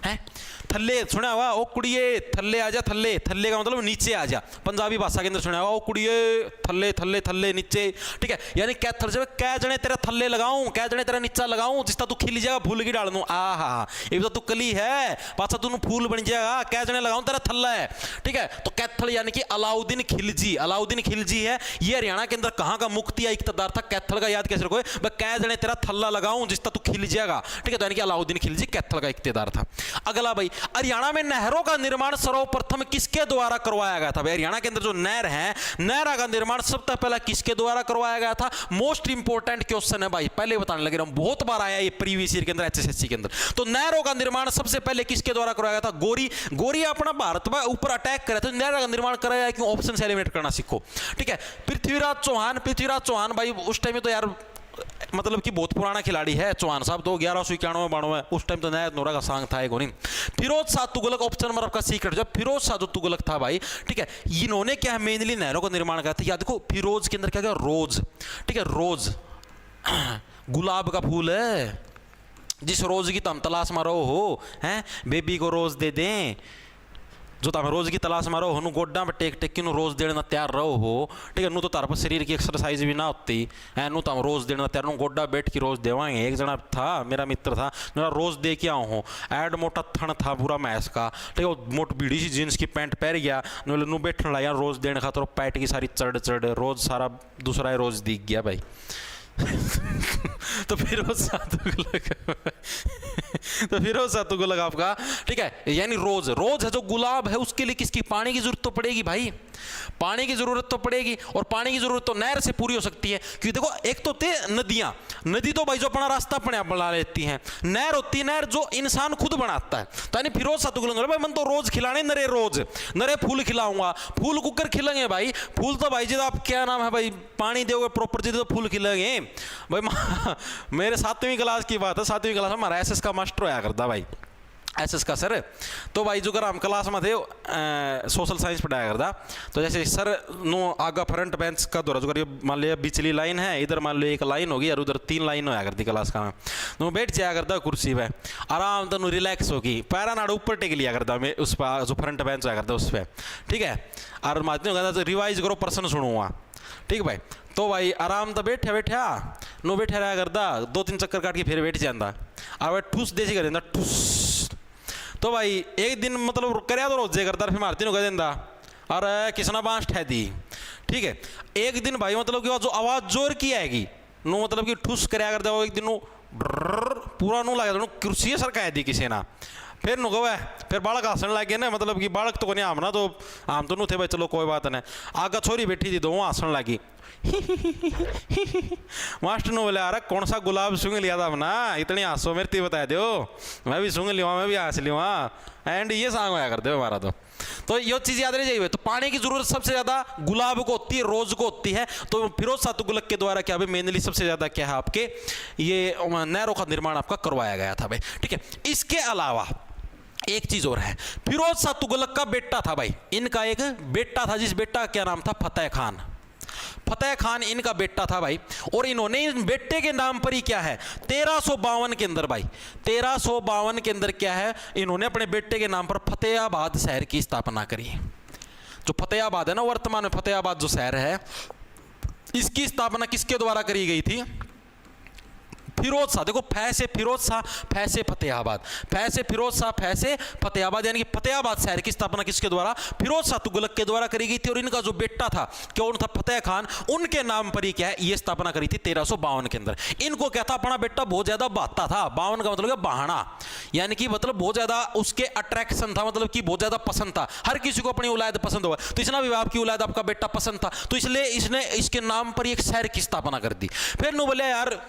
है। थल्ले सुना हुआ, ओ कुड़िए थल्ले आ जा, थल्ले थल्ले का मतलब नीचे आ जा, पंजाबी भाषा के अंदर सुना हुआ, ओ कुड़िए थल्ले थल्ले थल्ले नीचे, ठीक है। यानी क्या थल जब कै जने तेरा थल्ले लगाऊं, कै जने तेरा नीचा लगाऊं, जिसता तू खिल जाएगा फूल की डाल दूं, आ हा ये तो तू कली है पाछा तू फूल बन जाएगा, कै जने लगाऊं तेरा थल्ला है, ठीक है। तो कैथल यानी कि अलाउद्दीन खिलजी, अलाउद्दीन खिलजी है ये हरियाणा के अंदर कहां का मुक्ति या इक़्तिदार था, कैथल का याद कैसे रखोगे, कै जने तेरा थल्ला लगाऊं जिसता तू खिल जाएगा, ठीक है। तो यानी कि अलाउद्दीन खिलजी कैथल का इक़्तिदार था। अगला भाई, हरियाणा में नहरों का निर्माण सर्वप्रथम किसके द्वारा करवाया गया था। भाई हरियाणा के अंदर जो नहर है, नहर का निर्माण सबसे पहले किसके द्वारा करवाया गया था। मोस्ट इंपोर्टेंट क्वेश्चन है भाई, पहले बताने लगे हम, बहुत बार आया ये प्रीवियस ईयर के अंदर एचएसएससी के अंदर। तो नहरों का निर्माण सबसे पहले किसके द्वारा करवाया गया था। गोरी अपना भारत में ऊपर अटैक करे तो नहर का निर्माण कराया क्यों, ऑप्शन से एलिमिनेट करना सीखो, ठीक है। पृथ्वीराज चौहान भाई उस टाइम में तो यार मतलब कि बहुत पुराना खिलाड़ी है चौहान साहब, तो 1191-92 उस टाइम तो नया नोरा का सांग था एक नहीं। फिरोज शाह तुगलक ऑप्शन नंबर आपका सीक्रेट, जब फिरोज शाह जो तुगलक था भाई, ठीक है, इन्होंने क्या है मेनली नहरों का निर्माण किया था। याद देखो फिरोज के अंदर क्या रोज, ठीक है, रोज गुलाब का फूल है, जिस रोज की तुम तलाश मारो हो हैं, बेबी को रोज दे दें, जो तुम रोज की तलाश मारो हो, गोड्डा पर टेक टेक नु रोज देना तैयार रहो हो, ठीक है। नु तो तार पर शरीर की एक्सरसाइज भी ना होती है, नु तुम रोज देना तैयार, नु गोड्डा बैठ की रोज देवाएंगे। एक जना था मेरा मित्र था, मेरा रोज दे के आऊँ हूँ, एड मोटा थन था पूरा मैस का, ठीक है, मोट बीड़ी सी जींस की पैंट पहन गया, नु बैठने लगा रोज देने खातर, पैट की सारी चढ़ रोज सारा दूसरा रोज दिख गया भाई। तो फिरोज शाह तुगलक आपका, ठीक है, यानी रोज है जो गुलाब है, उसके लिए किसकी पानी की जरूरत तो पड़ेगी भाई, पानी की जरूरत तो पड़ेगी, और पानी की जरूरत तो नहर से पूरी हो सकती है। क्योंकि देखो एक तो थे नदियां, नदी तो भाई जो अपना रास्ता अपने आप बना लेती हैं, नहर होती है नहर जो इंसान खुद बनाता है। तो यानी फिरोज शाह तुगलक भाई मन तो रोज खिलाने, नरे फूल खिलाऊंगा, फूल कुकर खिलेंगे भाई, फूल तो भाई जी आप क्या नाम है भाई, पानी दोगे प्रॉपर जी तो फूल खिलेंगे भाई। मेरे 7वीं क्लास की बात है, 7वीं क्लास में हमारा एसएस का मास्टर होया करता भाई, एसएस का सर। तो भाई जो हम क्लास में थे सोशल साइंस पढ़ाया करता, तो जैसे सर नो आगा फ्रंट बेंच का दौरा जो मान लिया बिचली लाइन है, इधर मान लिया एक लाइन होगी और उधर 3 लाइन होया करती क्लास का, तो बैठ जाया करता कुर्सी पे आराम तो रिलैक्स होगी, पैरा नाड़ ऊपर टेक लिया करता मैं उस पर जो फ्रंट बेंच होया करता उस पर, ठीक है। और माध्यम कहता तो रिवाइज करो प्रश्न सुनूंगा, ठीक भाई। तो भाई आराम तो बैठा नो बैठा रहा करता, 2-3 चक्कर काट के फिर बैठ जाता, और ठूस देसी कर देता ठूस। तो भाई एक दिन मतलब करया तो रोजे करता, फिर मारती नो कह देता अरे किसना बांस ठह दी, ठीक है। एक दिन भाई मतलब कि जो आवाज़ जोर की आएगी नो मतलब कि ठूस करया करता, वो एक दिन नो पूरा नो लगा कुर्सी सर कह दी किसी ना, फिर नु गवा फिर बालक हंसने लग गए ना, मतलब कि बालक तो नहीं आम ना, तो आम तो नु थे भाई चलो कोई बात नहीं। आगा छोरी बैठी थी तो वो हंसने लगी मास्टर ने बोले अरे कौन सा गुलाब सूंघ लिया था ना, इतनी हंसो मेरे ती बता दो, मैं भी सूंघ लिया, मैं भी हंस लिया, एंड ये सांग होया करते हो हमारा। तो ये चीज़ याद रह जाइए। तो पानी की जरूरत सबसे ज़्यादा गुलाब को होती है, रोज को होती है। तो फिरोज शाह तुगलक के द्वारा क्या भाई मेनली सबसे ज़्यादा क्या है आपके ये नहरों का निर्माण आपका करवाया गया था भाई, ठीक है। इसके अलावा एक चीज और है, फिरोज शाह तुगलक का बेटा था भाई, इनका एक बेटा था, जिस बेटा का क्या नाम था फतेह खान। फतेह खान इनका बेटा था भाई, और इन्होंने इन बेटे के नाम पर ही क्या है 1352 के अंदर भाई 1352 के अंदर क्या है इन्होंने अपने बेटे के नाम पर फतेहाबाद शहर की स्थापना करी। जो फतेहाबाद है ना वर्तमान में फतेहाबाद जो शहर है, इसकी स्थापना किसके द्वारा करी गई थी, फिरोज शाह। देखो फैसे फिरोज शाह फैसे फतेहाबाद, फैसे फिरोज शाह फैसे फतेहाबाद, यानी कि फतेहाबाद शहर की स्थापना किसके द्वारा फिरोज शाह तुगलक के द्वारा करी गई थी। और इनका जो बेटा था कौन था फतेह खान, उनके नाम पर ही क्या है ये स्थापना करी थी 1352 के अंदर। इनको क्या था अपना बेटा बहुत ज्यादा बहाता था, 52 का मतलब बहाना, यानी कि मतलब बहुत ज्यादा उसके अट्रैक्शन था, मतलब कि बहुत ज्यादा पसंद था, हर किसी को अपनी औलाद पसंद हुआ, तो इसना भी आपकी औलाद आपका बेटा पसंद था, तो इसलिए इसने इसके नाम पर एक शहर की स्थापना कर दी। फिर नु बोले यार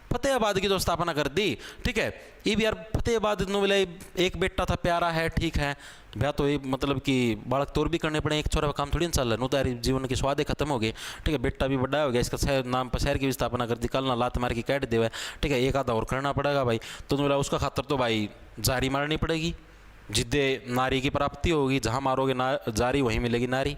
फतेहाबाद की जो स्थापना कर दी, ठीक है, ये भी यार फतेहाबाद नु बोले एक बेटा था प्यारा है, ठीक है भैया, तो ये मतलब कि बालक तौर भी करने पड़े, एक छोरा का काम थोड़ी ना चल रहा, नु तो यार जीवन की स्वादे खत्म हो गए, ठीक है, बेटा भी बड़ा हो गया, इसका शहर नाम पर शहर की भी स्थापना कर दी, कल ना लात मार के कैट देवे, ठीक है, एक आधा और करना पड़ेगा भाई, तो बोला उसका खातर तो भाई जारी मारनी पड़ेगी, जिद्दे नारी की प्राप्ति होगी, जहाँ मारोगे ना जारी वहीं मिलेगी नारी,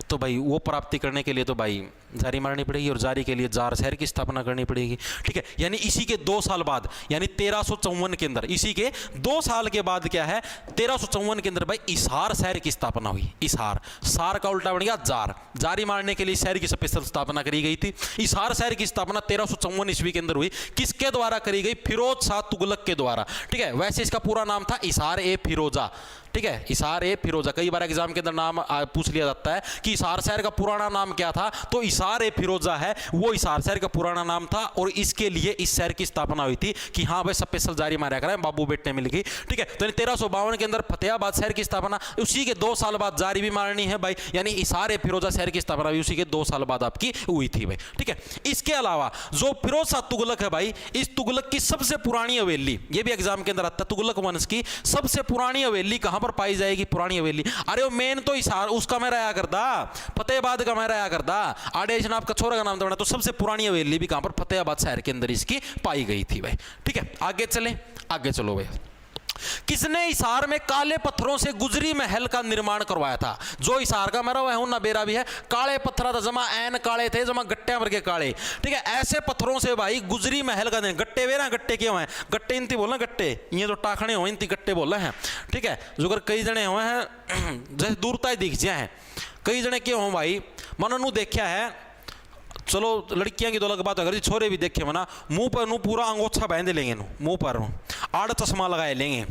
तो भाई वो प्राप्ति करने के लिए तो भाई जारी मारनी पड़ेगी और जारी के लिए जार शहर की स्थापना करनी पड़ेगी। ठीक है, यानी इसी के 2 साल बाद, यानी 1354 के अंदर, इसी के 2 साल के बाद क्या है, 1354 के अंदर भाई इसहार शहर की स्थापना हुई। इसहार, सार का उल्टा बन गया जार, जारी मारने के लिए शहर की स्पेशल स्थापना करी गई थी। इसहार शहर की स्थापना 1354 ईस्वी के अंदर हुई। किसके द्वारा करी गई? फिरोज शाह तुगलक के द्वारा। ठीक है, वैसे इसका पूरा नाम था इसहार ए फिरोजा। ठीक है, इसहार ए फिरोजा। कई बार एग्जाम के अंदर नाम पूछ लिया जाता है कि इसहार शहर का पुराना नाम क्या था, तो इसहार ए फिरोजा है, वो इसहार शहर का पुराना नाम था और इसके लिए इस शहर की स्थापना हुई थी कि हाँ भाई स्पेशल जारी मारा करें, बाबू बेटे मिल गई। ठीक है, तो 1352 के अंदर फतेहाबाद शहर की स्थापना, उसी के 2 साल बाद जारी भी मारनी है भाई, यानी इसहार ए फिरोजा शहर की स्थापना भी उसी के 2 साल बाद आपकी हुई थी भाई। ठीक है, इसके अलावा जो फिरोज शाह तुगलक है भाई, इस तुगलक की सबसे पुरानी हवेली, ये भी एग्जाम के अंदर आता है, तुगलक वंश की सबसे पुरानी हवेली कहां पर पाई जाएगी? पुरानी हवेली। अरे वो मेन तो इसहार उसका मैं रहा करता, फतेहाबाद का मैं रहा करता, आड़े जनाब का छोरा का नाम तो सबसे पुरानी हवेली भी कहां पर? फतेहाबाद शहर के अंदर इसकी पाई गई थी भाई। ठीक है, आगे चलें, आगे चलो भाई। किसने हिसार में काले पत्थरों से गुजरी महल का निर्माण करवाया था? जो हिसार का मरा हुआ है ना, बेरा भी है, काले पत्थर था, जमा ऐन काले थे, जमा गट्टे भर के काले। ठीक है, ऐसे पत्थरों से भाई गुजरी महल का गट्टे वे ना, गट्टे क्यों हैं? गट्टे इनती बोलना, गट्टे ये तो टाखने हो इनती गट्टे बोल रहे हैं। ठीक है, जो अगर कई जने हुए हैं जैसे दूरता ही दिख जाए हैं, कई जने क्यों हो भाई, मन देखा है, चलो लड़कियां की तो अलग बात है, अगर छोरे भी देखे मना, मुंह पर नू पूरा अंगोछा बांध लेंगे, मुंह पर आड़ चश्मा लगाए लेंगे।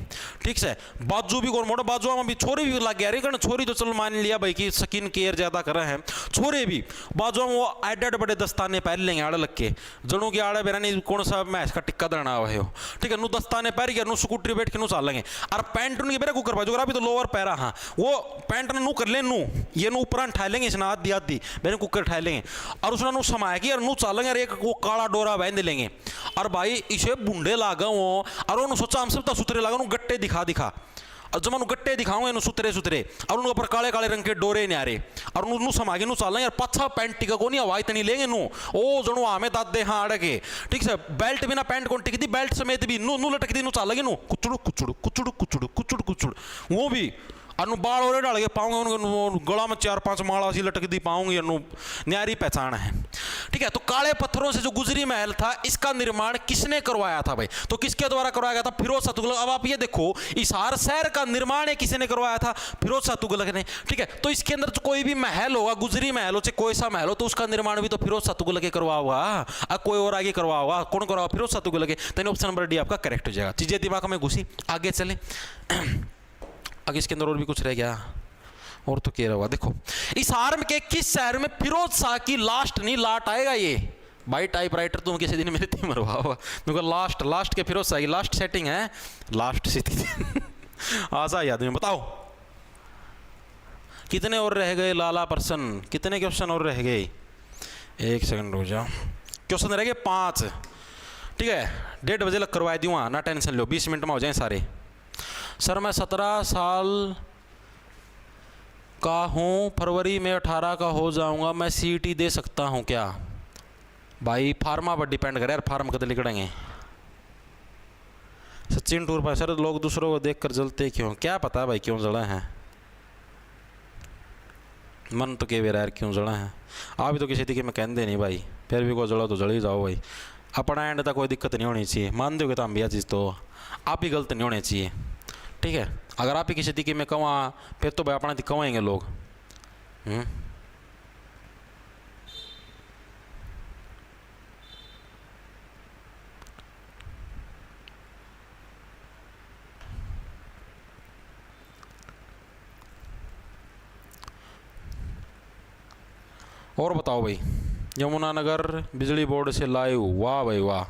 ठीक से, बाजू भी कौन मोटा बाजू में भी छोरे भी लग गया, अरे छोरी तो चलो मान लिया भाई कि स्किन केयर ज्यादा कर रहे हैं, छोरे भी बाजू में वो एड बड़े दस्ताने पहन लेंगे आड़ लग के, जनों की आड़े बेरा नहीं कौन सा मैच का टिक्का दड़ना हुआ है। ठीक है, नू दस्ताने पहन के नू स्कूटरी बैठ के नू चाल लेंगे, और पैंट उनकी बेरा कुकर बाजू अभी तो लोअर पैरा, हाँ वो पैंट नू कर ले, नू ये नू ऊपर उठा लेंगे, इसने आधी आधी मैंने कुकर उठा लेंगे और उसने नू समाएगी और नू चालेंगे, और एक वो काला डोरा बांध लेंगे, और भाई इसे बुंडे लागा वो, और उन्होंने सोचा हम सब तो सुतरे लागा, गट्टे दिखा और जब मैं गट्टे दिखाऊंगा इन सुतरे सुतरे, और उनके ऊपर काले काले रंग के डोरे न्यारे, और उन्होंने समागे नू चालेंगे, यार पाछा पैंट टिका को नहीं, हवाई तनी लेंगे नू ओ जणू आमे दादे हाँ अड़ के। ठीक है, बेल्ट बिना पैंट कौन टिकती, बेल्ट समेत भी नू नू लटकती नू चालेंगे नू कुचड़ कुचड़ कुचड़ कुचड़ कुचड़ कुचड़, वो भी और बाल और डाल के पाऊंगे, उनको गला में 4-5 माला सी लटकती पाऊंगी, न्यारी पहचान है। ठीक है, तो काले पत्थरों से जो गुजरी महल था, इसका निर्माण किसने करवाया था भाई? तो किसके द्वारा करवाया गया था? फिरोज शाह तुगलक। अब आप ये देखो, इसहार शहर का निर्माण किसने करवाया था? फिरोज शाह तुगलक ने। ठीक है, तो इसके अंदर तो कोई भी महल होगा, गुजरी महल हो चाहे कोई सा महल हो, तो उसका निर्माण भी तो फिरोज शाह तुगलक के करवा होगा, कोई और आगे करवा होगा, कौन करवा? फिरोज शाह तुगलक। तो ऑप्शन नंबर डी आपका करेक्ट हो जाएगा। चीजें दिमाग में घुसी, आगे चले। आगे इसके अंदर और भी कुछ रह गया, और तो क्या हुआ देखो, इस हार के किस शहर में फिरोज शाह की लास्ट नहीं लाट आएगा? ये भाई टाइपराइटर तुम किसी दिन मेरे थी मरवा हुआ, तुमको लास्ट लास्ट के फिरोज शाह की लास्ट सेटिंग है, लास्ट स्थिति आशा याद में बताओ कितने और रह गए लाला पर्सन, कितने क्वेश्चन और रह गए? एक सेकंड रुक जाओ, क्वेश्चन रह गए 5। ठीक है, 1:30 बजे लग करवा दूंगा, ना टेंशन लो, 20 मिनट में हो जाए सारे। सर मैं 17 साल का हूँ, फरवरी में 18 का हो जाऊँगा, मैं CET दे सकता हूँ क्या? भाई फार्मा पर डिपेंड करे यार, फार्म कदे लिखड़ेंगे। सचिन टूर पर सर लोग दूसरों को देखकर जलते क्यों? क्या पता भाई क्यों जला है, मन तो के यार क्यों जला है। आप भी तो किसी तरीके में कहते नहीं भाई, फिर भी कोई जला तो जल ही जाओ भाई, अपना एंड तक कोई दिक्कत नहीं होनी चाहिए, मान दोगे तो हम भी चीज़ तो आप ही गलत नहीं होने चाहिए। ठीक है, अगर आप ही किसी तरीके में कवा फिर तो भाई अपना कवाएंगे लोग। और बताओ भाई, यमुनानगर बिजली बोर्ड से लाइव, वाह भाई वाह,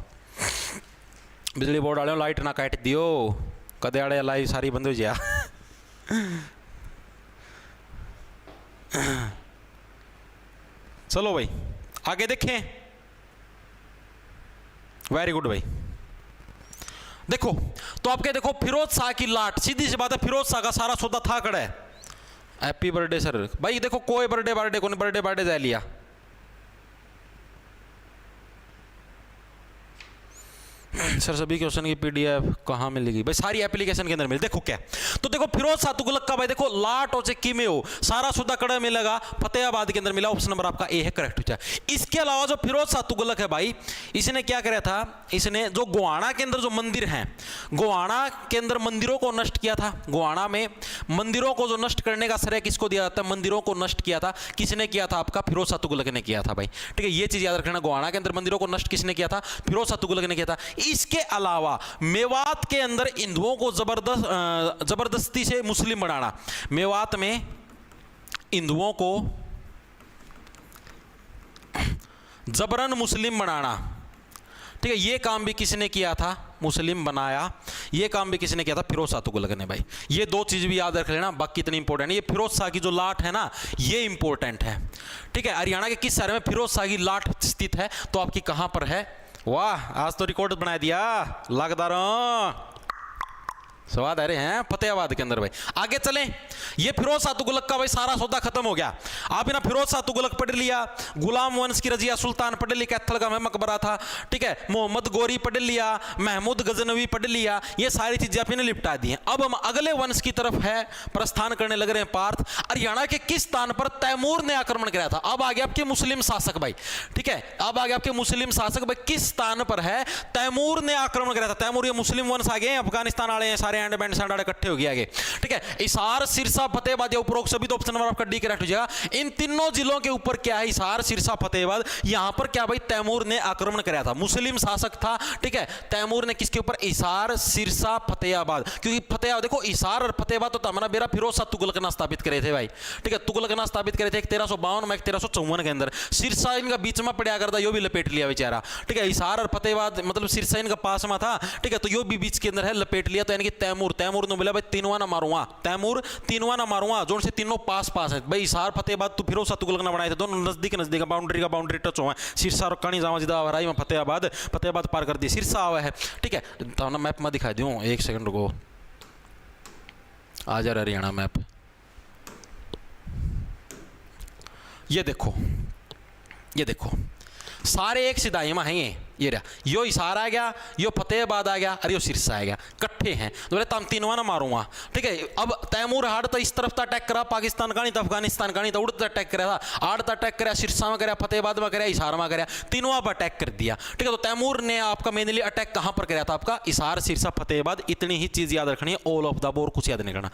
बिजली बोर्ड वाले लाइट ना काट दियो, कदे आड़े लाइव सारी बंद हो जा। चलो भाई आगे देखें, वेरी गुड भाई। देखो तो आपके देखो फिरोज शाह की लाट, सीधी सी बात है, फिरोज शाह का सारा सौदा था कड़ा है। हैप्पी बर्थडे सर भाई, देखो कोई बर्थडे को नहीं, बर्थडे जा लिया। सर सभी क्वेश्चन की पीडीएफ कहाँ मिलेगी भाई? सारी एप्लीकेशन के अंदर मिल। देखो क्या, तो देखो फिरोज शाह तुगलक का भाई देखो लाट हो चाहे किमे हो, सारा सुदा कड़ा मिलेगा, फतेहाबाद के अंदर मिला। ऑप्शन नंबर आपका ए है करेक्ट हो जाए। इसके अलावा जो फिरोज शाह तुगलक है भाई, इसने क्या करा था, इसने जो गोवाना के अंदर जो मंदिर हैं, गोवाना के अंदर मंदिरों को नष्ट किया था। गोवाना में मंदिरों को जो नष्ट करने का श्रेय किसको दिया जाता है? मंदिरों को नष्ट किया था, किसने किया था? आपका फिरोज शाह तुगलक ने किया था भाई। ठीक है, ये चीज याद रखना, गोवाना के अंदर मंदिरों को नष्ट किसने किया था? फिरोज शाह तुगलक ने किया था। इसके अलावा मेवात के अंदर हिंदुओं को जबरदस्ती से मुस्लिम बनाना, मेवात में हिंदुओं को जबरन मुस्लिम बनाना, ठीक है, ये काम भी किसने किया था? मुस्लिम बनाया। ये काम भी किसने किया था? फिरोज शाह तुगलक ने भाई। ये दो चीज भी याद रख लेना, बाकी इतनी इंपॉर्टेंट है। ये फिरोज शाह की जो लाट है ना, ये इंपॉर्टेंट है। ठीक है, हरियाणा के किस शहर में फिरोज शाह की लाट स्थित है? तो आपकी कहां पर है? वाह, आज तो रिकॉर्ड बना दिया लगदारों, स्वाद आ रहे हैं फतेहाबाद के अंदर भाई। आगे चलें, ये फिरोज शाह तुगलक का भाई सारा सौदा खत्म हो गया। आप ना फिरोज शाह तुगलक पढ़ लिया, गुलाम वंश की रजिया सुल्तान पढ़ ली, कैथल का मकबरा था, ठीक है, मोहम्मद गोरी पढ़ लिया, महमूद गजनवी पढ़ लिया, ये सारी चीजें आपने निपटा दी हैं। अब हम अगले वंश की तरफ है प्रस्थान करने लग रहे हैं। पार्थ, हरियाणा के किस स्थान पर तैमूर ने आक्रमण कराया था? अब आ गया आपके मुस्लिम शासक भाई। ठीक है, अब आ गया आपके मुस्लिम शासक भाई, किस स्थान पर है तैमूर ने आक्रमण कराया था? तैमूर ये मुस्लिम वंश आ गए, अफगानिस्तान वाले हैं सारे, एंड बैंड सारे इकट्ठे हो गए आगे। ठीक है, हिसार, सिरसा, फतेहाबाद या उपरोक्त सभी, तो ऑप्शन नंबर आपका डी करेक्ट हो जाएगा। इन तीनों जिलों के ऊपर क्या है? हिसार, सिरसा, फतेहाबाद। यहां पर क्या भाई? तैमूर ने आक्रमण कराया था, मुस्लिम शासक था। ठीक है, तैमूर ने किसके ऊपर? हिसार, सिरसा, फतेहाबाद। क्योंकि फतेहाबाद देखो, हिसार और फतेहाबाद तो तमन्ना बेरा फिरोज शाह तुगलक ने स्थापित करे थे भाई। ठीक है, तुगलक ने स्थापित करे थे, एक 1352 में, एक 1354 के अंदर। सिरसा इनका बीच में पड़ा करता, यो भी लपेट लिया बेचारा। ठीक है, हिसार और फतेहाबाद मतलब सिरसा इनका पास में था। ठीक है, तो यो भी बीच के अंदर है, लपेट लिया। तो यानी कि तैमूर ने बोला भाई तीनवा ना मारूंगा, तैमूर तीनवा ना मारूंगा, जोन से तीनों पास पास है भाई। हिसार, फतेहाबाद तो फिरोज शाह तुगलक ने बनाए थे, दोनों नजदीक नजदीक, बाउंड्री का बाउंड्री टच हुआ है। सिरसा और कणी जावा जिदा हराई में फतेहाबाद पार कर दी, सिरसा आवा है। ठीक है, तो ना मैप में दिखा दूं, एक सेकंड रुको, आ जा रहा हरियाणा मैप। ये देखो सारे एक सिदाई में हैं ये रहा, यो हिसार आ गया, यो फतेहाबाद आ गया, अरे यो सिरसा आ गया, इकट्ठे हैं। तो बोले तम तीनवा ना मारूंगा। ठीक है, अब तैमूर हाड़ तो इस तरफ था अटैक करा, पाकिस्तान का नहीं था, अफगानिस्तान का नहीं था, उड़ता अटैक करा था, आड़ तो अटैक करा, सिरसा में करा, फतेहाबाद में करा, हिसार में करा, तीनों पर अटैक कर दिया। ठीक है, तो तैमूर ने आपका मेनली अटैक कहां पर कराया था? आपका हिसार, सिरसा, फतेहाबाद। इतनी ही चीज याद रखनी है, ऑल ऑफ द बोर, कुछ याद नहीं करना।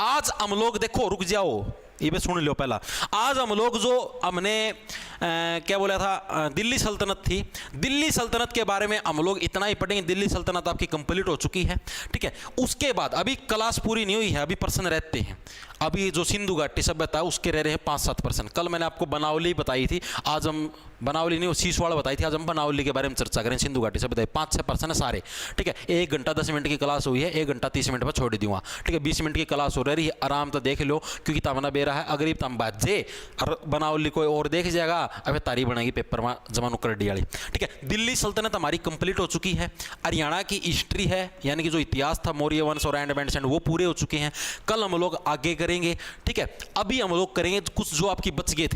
आज हम लोग देखो, रुक जाओ, ये भी सुन लो पहला। आज हम लोग जो हमने क्या बोला था, दिल्ली सल्तनत थी, दिल्ली सल्तनत के बारे में हम लोग इतना ही पढ़ेंगे। दिल्ली सल्तनत आपकी कंप्लीट हो चुकी है। ठीक है, उसके बाद अभी क्लास पूरी नहीं हुई है, अभी पर्सन रहते हैं। अभी जो सिंधु घाटी सभ्यता उसके रह रहे हैं 5-7%। कल मैंने आपको बनावली बताई थी, आज हम बनावली नहीं, सीसवाड़ बताई थी, आज हम बनावली के बारे में चर्चा करें। सिंधु घाटी सभ्यता 5-6% है सारे। ठीक है, 1 घंटा 10 मिनट की क्लास हुई है, 1 घंटा 30 मिनट पर छोड़ दूंगा। ठीक है, 20 मिनट की क्लास हो रही है, आराम तो देख लो, क्योंकि तमना बेरा है, अगरीब तम बात जे बनावली कोई और देख जाएगा, अबे तारीफ बनेगी पेपर में जमा नुक्कड़ वाली। ठीक है, दिल्ली सल्तनत हमारी कंप्लीट हो चुकी है। हरियाणा की हिस्ट्री है, यानी कि जो इतिहास था मौर्य वंश और एंड बैंड वो पूरे हो चुके हैं। कल हम लोग आगे करेंगे। ठीक है, अभी हम लोग करेंगे कुछ जो आपकी बच गए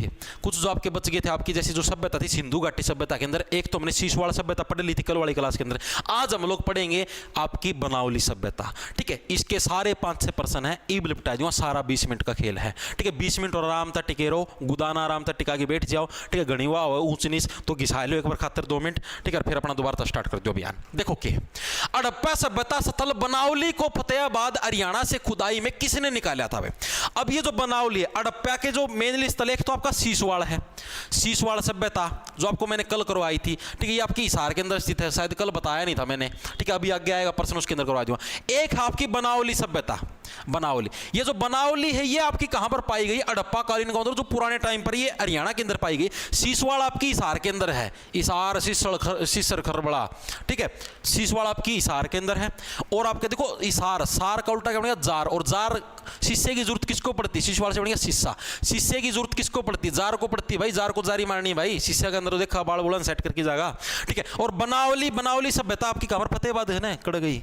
थे, आपकी जैसी जो सभ्यता थी सिंधु घाटी सभ्यता के अंदर। एक तो हमने शीशवाड़ सभ्यता पढ़ ली थी कल वाली क्लास के अंदर। आज हम लोग पढ़ेंगे आपकी बनावली सभ्यता। ठीक है, इसके सारे 5-6% है, ईब लिपटा दूंगा, सारा 20 मिनट का खेल है। ठीक है, 20 मिनट और आराम तक टिके रहो, गुदाना आराम तक टिका के बैठ जाओ। ठीक है, गणिवा हो ऊंच नीच तो घिसा लो एक बार खातिर 2 मिनट। ठीक है, फिर अपना दोबारा स्टार्ट कर दो बयान। देखो के हड़प्पा सभ्यता स्थल बनावली को फतेहाबाद हरियाणा से खुदाई में किसने निकाला था भाई? अब ये जो बनावली है, हड़प्पा के जो मेनली स्थल, एक तो आपका सीसवाड़ है, सीसवाड़ सभ्यता जो आपको मैंने कल करवाई थी। ठीक है, ये आपकी हिसार के अंदर स्थित है, शायद कल बताया नहीं था मैंने। ठीक है, अभी आगे आएगा पर्सन, उसके अंदर करवा दूंगा। एक आपकी बनावली सभ्यता, बनावली, ये जो बनावली है ये आपकी कहां पर पाई गई? हड़प्पा कालीन के अंदर, जो पुराने टाइम पर ये हरियाणा के अंदर पाई गई। सीसवाड़ आपकी हिसार के अंदर है, हिसार, सिसर, खरबड़ा। ठीक है, सीसवाड़ आपकी हिसार के अंदर है। और आपके देखो हिसार, सार का उल्टा क्या बनेगा? जार। और जार, शीशे की जरूरत किसको पड़ती? सीसवाड़ से बनेगा शीशा। शीशे की जरूरत किसको पड़ती? जार को पड़ती भाई, जार को जारी मारनी भाई, शीशे के अंदर देखा बाल बुलन सेट करके जाएगा। ठीक है, और बनावली सभ्यता आपकी कहां पर? फतेहाबाद है ना, कड़ गई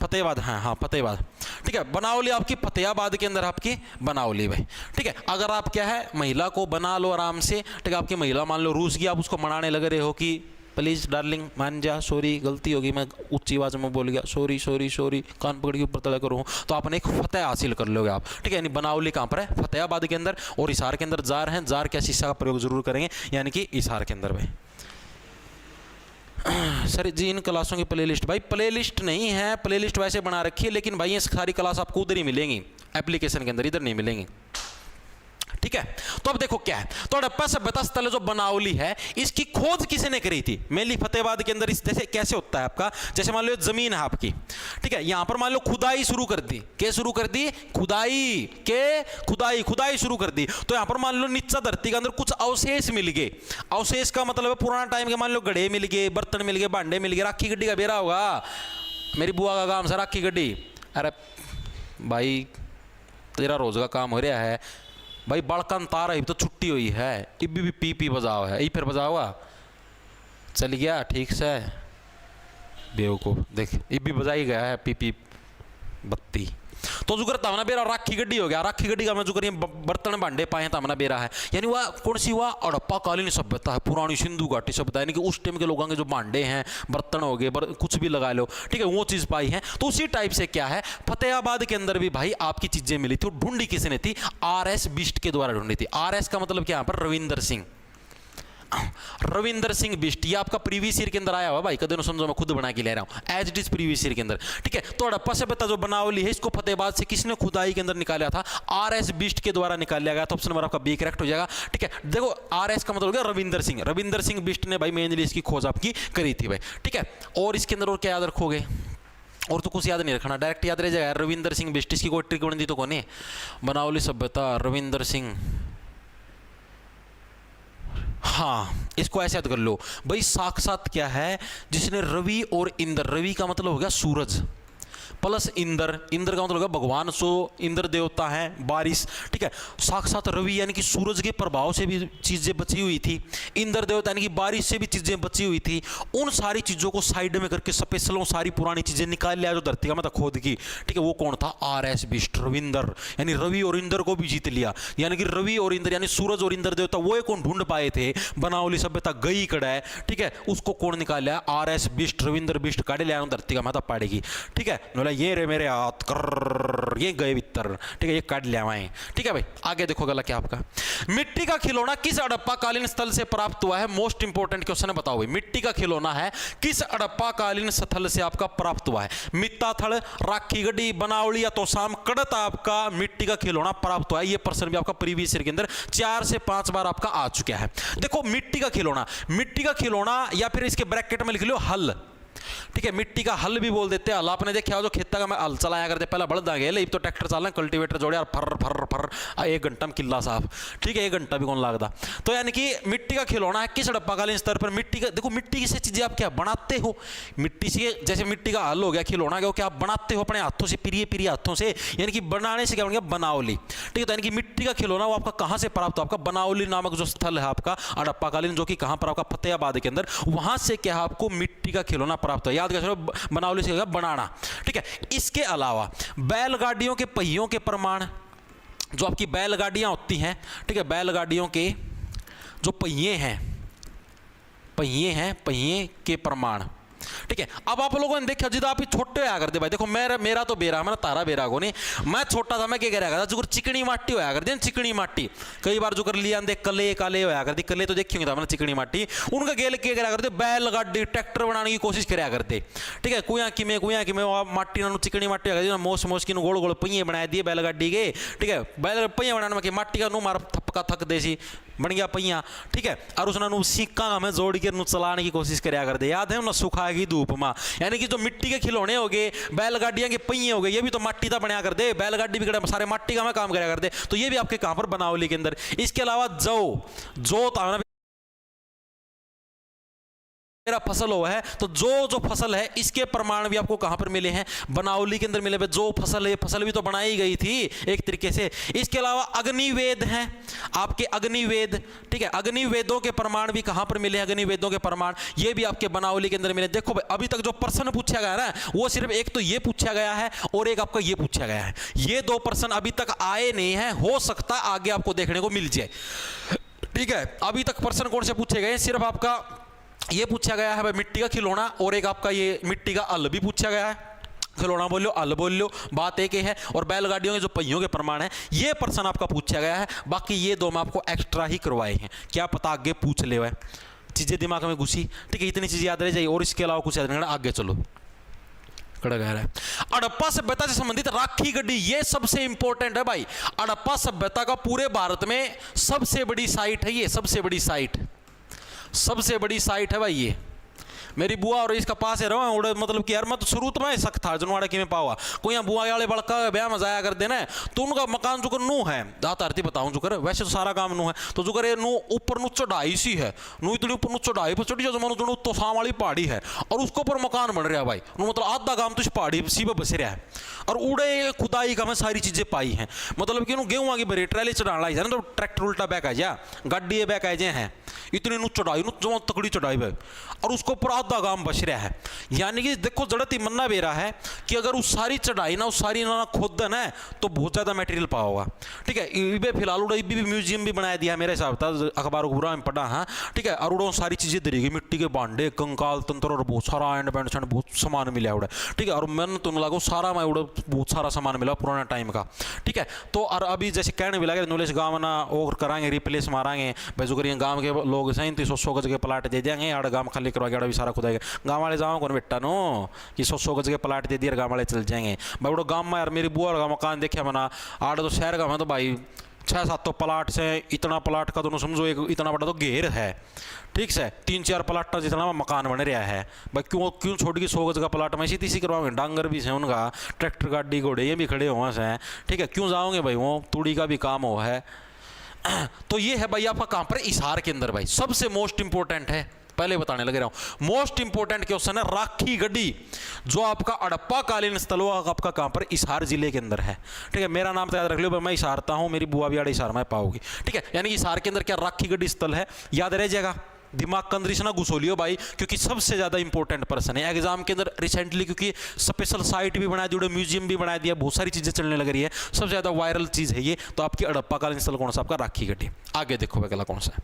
फतेहाबाद, हाँ फतेहाबाद। ठीक है, बनावली आपकी फतेहाबाद के अंदर आपकी बनावली भाई। ठीक है, अगर आप क्या है महिला को बना लो आराम से। ठीक है, आपकी महिला मान लो रूस की, आप उसको मनाने लग रहे हो कि प्लीज़ डार्लिंग मान जा, सॉरी गलती होगी, मैं ऊंची आवाज में बोल गया, सॉरी सॉरी सॉरी, कान पकड़ के ऊपर तले करूँ, तो आपने एक फतेह हासिल कर लोगे आप। ठीक है, यानी बनावली कहाँ पर है? फतेहाबाद के अंदर। और इशार के अंदर जार है, जार क्या शीशा का प्रयोग जरूर करेंगे, यानी कि इशार के अंदर में। सर जी इन क्लासों की प्लेलिस्ट, भाई प्लेलिस्ट नहीं है, प्लेलिस्ट वैसे बना रखी है, लेकिन भाई ये सारी क्लास आपको उधर ही मिलेंगी एप्लीकेशन के अंदर, इधर नहीं मिलेंगी। ठीक है, तो अब देखो क्या है, तो हड़प्पा सभ्यता स्थल जो बनावली है, इसकी खोज किसने करी थी? मेनली फतेहाबाद के अंदर। इस जैसे कैसे होता है आपका, जैसे मान लो जमीन है आपकी, ठीक है, यहां पर मान लो खुदाई शुरू कर दी। क्या शुरू कर दी? खुदाई के खुदाई शुरू कर दी। तो यहां पर मान लो नीचा धरती के अंदर कुछ अवशेष मिल गए। अवशेष का मतलब है पुराना टाइम के, मान लो घड़े मिल गए, बर्तन मिल गए, भांडे मिल गए, राखी गड्डी का बेरा होगा, मेरी बुआ का काम से राखी गड्डी। अरे भाई तेरा रोज का काम हो रहा है भाई, बड़कन तार है तो छुट्टी हुई है, इब्बी भी पी बजाओ है, ई फिर बजाओगा, चल गया ठीक से बेवकूफ, देख इब्बी बजाई गया है पी बत्ती। तो जो करता हमारा बेरा राखी गड्डी हो गया, राखी गड्डी का मैं जो करिए बर्तन भांडे पाए तो हमारा बेरा है, यानी वह कौन सी हुआ? हड़प्पा कालीन सभ्यता है, पुरानी सिंधु घाटी सभ्यता, यानी कि उस टाइम के लोगों के जो भांडे हैं, बर्तन हो गए, कुछ भी लगा लो, ठीक है, वो चीज़ पाई है। तो उसी टाइप से क्या है, फतेहाबाद के अंदर भी भाई आपकी चीज़ें मिली थी, और ढूंढी किसने थी? RS बिष्ट के द्वारा ढूंढी थी। RS का मतलब क्या? यहाँ पर रविंदर सिंह बिष्ट, ये आपका प्रीवियस ईयर के अंदर आया हुआ भाई, कदम समझो मैं खुद बना के ले रहा हूं, as it is previous year के अंदर। ठीक है, तो हड़प्पा सभ्यता जो बनावली है, इसको फतेहाबाद से किसने खुदाई के अंदर निकाला था? RS बिष्ट के द्वारा निकाला गया था। ऑप्शन नंबर आपका बी करेक्ट हो जाएगा। ठीक है, देखो RS का मतलब हो गया रविंदर सिंह बिष्ट ने भाई मेनली इसकी खोज आपकी करी थी भाई। ठीक है, और इसके अंदर और क्या याद रखोगे? और तो कुछ याद नहीं रखना, डायरेक्ट याद रह जाएगा रविंदर सिंह बिष्ट, इसकी कोई ट्रिक बनी तो कौन है? बनावली सभ्यता रविंदर सिंह, हाँ इसको ऐसे याद कर लो भाई, साक्षात क्या है, जिसने रवि और इंद्र, रवि का मतलब हो गया सूरज, प्लस इंद्र का मतलब होगा भगवान, सो इंद्र देवता है, बारिश। ठीक है, साक्षात रवि यानी कि सूरज के प्रभाव से भी चीजें बची हुई थी, इंद्र देवता यानी कि बारिश से भी चीजें बची हुई थी। उन सारी चीजों को साइड में करके स्पेशलों सारी पुरानी चीजें निकाल लिया जो धरती का मतलब खोद की। ठीक है, वो कौन था? RS बिष्ट, रविंदर, यानी रवि और इंद्र को भी जीत लिया, यानी कि रवि और इंद्र यानी सूरज और इंद्र देवता, वो कौन ढूंढ पाए थे? बनावली सभ्यता गई कड़ा है। ठीक है, उसको कौन निकाला? RS बिष्ट, रविंदर बिष्ट काटे लिया धरती का माता पाड़ेगी। ठीक है, ये रे मेरे हाथ कर, ये गए भीतर। ठीक है, ये काट लिया वहीं। ठीक है भाई, आगे देखो गला क्या आपका, मिट्टी का खिलौना किस हड़प्पा कालीन स्थल से प्राप्त हुआ है? मोस्ट इंपोर्टेंट क्वेश्चन है, बताओ भाई, मिट्टी का खिलौना है किस हड़प्पा कालीन स्थल से आपका प्राप्त हुआ है? मित्ताथल, राखी गड्डी, बनावली या तोशाम कड़त आपका मिट्टी का खिलौना प्राप्त हुआ है। ये प्रश्न भी आपका प्रीवियस ईयर के अंदर 4 से 5 बार आपका आ चुका है। देखो मिट्टी का खिलौना या फिर इसके ब्रैकेट में लिख लो हल। ठीक है, मिट्टी का हल भी बोल देते हैं। हल आपने देखा हो जो खेत का मैं हल चलाया करते, पहले बड़दा गए, अब तो ट्रैक्टर चलना, कल्टीवेटर जोड़े और फर फर फर 1 घंटा में किला साफ। ठीक है, 1 घंटा भी कौन लगता। तो यानी कि मिट्टी का खिलौना है किस हड़प्पाकालीन स्तर पर? मिट्टी का, देखो मिट्टी से चीजें आप क्या बनाते हो, मिट्टी से, जैसे मिट्टी का हल हो गया, खिलौना गया, क्या आप बनाते हो अपने हाथों से, प्रिय हाथों से, यानी कि बनाने से क्या बन गया? बनावली। ठीक है, तो यानी कि मिट्टी का खिलौना वो आपका कहां से प्राप्त हो? आपका बनावली नामक जो स्थल है आपका हड़प्पाकालीन, जो कि कहां पर? आपका फतेहाबाद के अंदर, वहां से क्या आपको मिट्टी का खिलौना प्राप्त हो। याद कर, बनावली से बनाना। ठीक है, इसके अलावा बैलगाड़ियों के पहियों के प्रमाण, जो आपकी बैलगाड़ियां होती हैं, ठीक है, बैलगाड़ियों के जो पहिए हैं के प्रमाण। ठीक है, अब आप लोगों ने देखा जिद आप ही छोटे होया करते भाई, देखो मेरा तो बेरा, मेरा तारा बेरा को नहीं, मैं छोटा था, मैं क्या करा करता, जो चिकनी माटी होया करती है, चिकनी माटी कई बार जो कर लिया कले काले होया करती, कले तो देखी होंगे मैंने, चिकनी माटी, उनका गेल क्या करा करते, बैलगाड़ी ट्रैक्टर बनाने की कोशिश करा करते। ठीक है, कुया कि में माटी ना चिकनी माटी होगा, मोस की गोल गोल पहिए बना दिए बैलगाड़ी के। ठीक है, बैल पहिया बनाने में माटी का मार थपका थक देसी बन गया पहिया। ठीक है, और उसने सीका हमें जोड़ के चलाने की कोशिश करा करते, याद है ना, सुखा की धूप में। यानी कि जो मिट्टी के खिलौने हो गए, बैलगाड़ियां के पहिए हो गए, ये भी तो माटी का बनाया करते, बैलगाड़ी भी सारे माटी का काम करा करते, तो ये भी आपके कहां पर? बनावली के अंदर। इसके अलावा जो मेरा फसल हुआ है, तो जो फसल है इसके प्रमाण भी आपको कहां पर मिले हैं? बनावली के अंदर मिले। जो फसल है, फसल भी तो बनाई गई थी एक तरीके से। इसके अलावा अग्निवेद हैं आपके, अग्निवेद। ठीक है, अग्निवेदों के प्रमाण भी कहां पर मिले? अग्निवेदों के प्रमाण ये भी आपके बनावली के अंदर मिले। देखो भाई, अभी तक जो प्रश्न पूछा गया ना, वो सिर्फ एक तो ये पूछा गया है और एक आपका ये पूछा गया है। ये 2 प्रश्न अभी तक आए नहीं है, हो सकता है आगे आपको देखने को मिल जाए। ठीक है, अभी तक प्रश्न कौन से पूछे गए? सिर्फ आपका ये पूछा गया है भाई मिट्टी का खिलौना, और एक आपका ये मिट्टी का हल भी पूछा गया है। खिलौना बोल लो, हल बोल लो, बात एक ही है। और बैलगाड़ियों के जो पहियों के प्रमाण है, ये प्रश्न आपका पूछा गया है। बाकी ये दो मैं आपको एक्स्ट्रा ही करवाए हैं, क्या पता आगे पूछ ले हुआ चीजें दिमाग में घुसी। ठीक है, इतनी चीजें याद रह जाए, और इसके अलावा कुछ याद नहीं करना। आगे चलो, कड़ा गहरा है। हड़प्पा सभ्यता से संबंधित राखी गड्डी, ये सबसे इंपॉर्टेंट है भाई। हड़प्पा सभ्यता का पूरे भारत में सबसे बड़ी साइट है ये, सबसे बड़ी साइट, सबसे बड़ी साइट है भाई ये। मेरी बुआ और इसका पास है रहा उड़े, मतलब कि यार मैं तो शुरू तो मैं सख्त था जनवाड़ा की में पावा कोई यहाँ बुआ वाले बड़का ब्याह में जाया कर देना, तो उनका मकान जुकर नू है, दात आरती बताऊं जुकर, वैसे तो सारा काम नू है, तो जुकर ये नू ऊपर नू चढ़ाई सी है, नू इतनी ऊपर नू चढ़ाई पर चढ़ी जो मनो तो शाम वाली पहाड़ी है, और उसके ऊपर मकान बन रहा है भाई। नू मतलब आधा काम तो इस पहाड़ी सी पर बस रहा है, और उड़े खुदाई का मैं सारी चीजें पाई हैं। मतलब कि गेहूँ की बरी ट्रैली चढ़ाना आई ना, तो ट्रैक्टर उल्टा बैक आ जा, गाड़ी बैक आ जाए हैं, इतनी नू चढ़ाई नू जो तकड़ी चढ़ाई है, और उसको ऊपर आधा काम बच रहा है। यानी कि देखो जड़त ही मन्ना बेरा है कि अगर उस सारी चढ़ाई ना, उस सारी ना खुद है ना, तो बहुत ज्यादा मटेरियल पाया होगा। ठीक है, इबे फिलहाल उड़ा भी म्यूजियम भी बनाया दिया मेरे हिसाब से, अखबारों को में पढ़ा। हाँ ठीक है, और उड़ो सारी चीजें दे रही, मिट्टी के भांडे, कंकाल तंत्र, और बहुत सारा एंड बैंड बहुत सामान मिला उड़ा। ठीक है, और मैंने तो लागू सारा मैं उड़ा बहुत सारा सामान मिला पुराना टाइम का। ठीक है, तो और अभी जैसे कहने भी लगे नॉलेज गाँव ना और कराएंगे, रिप्लेस मारांगे भाई, जो करिए गाँव के लोग 3700 गज के प्लाट दे देंगे, आड़ गाँव खाली करवा के भी सारा खुदाएगा। गाँव वाले जाओ कौन बेटा नो कि 100 गज के प्लाट दे दिए, गाँव वाले चल जाएंगे भाई। वो गाँव में यार मेरी बुआ का मकान देखा मना, आड़ तो शहर का मैं तो भाई 6-7 प्लाट से इतना प्लाट का दोनों समझो एक इतना बड़ा तो घेर है। ठीक से 3-4 प्लाट जितना मकान बन रहा है भाई, क्यों छोड़ के 100 गज का प्लाट में इसी करवाओगे। डांगर भी है उनका, ट्रैक्टर गाड़ी घोड़े ये भी खड़े हुए हैं। ठीक है, क्यों जाओगे भाई, वो तूड़ी का भी काम हो है। तो ये है भाई आपका कहां पर, इसार के अंदर भाई। सबसे मोस्ट इंपोर्टेंट है, पहले बताने लगे रहा हूं, मोस्ट इंपोर्टेंट क्वेश्चन है राखी गड्डी, जो आपका हड़प्पा कालीन स्थल आपका कहां पर, इसार जिले के अंदर है। ठीक है, मेरा नाम तो याद रख लो, मैं इसारता हूं, मेरी बुआ भी आड़े इसार में पाओगी। ठीक है, यानी इसार के अंदर क्या राखी गड्डी स्थल है, याद रह जाएगा। दिमाग के अंदर ना घुसो लियो भाई, क्योंकि सबसे ज्यादा इंपॉर्टेंट पर्सन है एग्जाम के अंदर रिसेंटली, क्योंकि स्पेशल साइट भी बना दी, म्यूजियम भी बना दिया, बहुत सारी चीजें चलने लग रही है, सबसे ज्यादा वायरल चीज है ये। तो आपकी हड़प्पा कालीन स्थल कौन सा, आपका राखी गड्डी। आगे देखो अगला कौन सा है,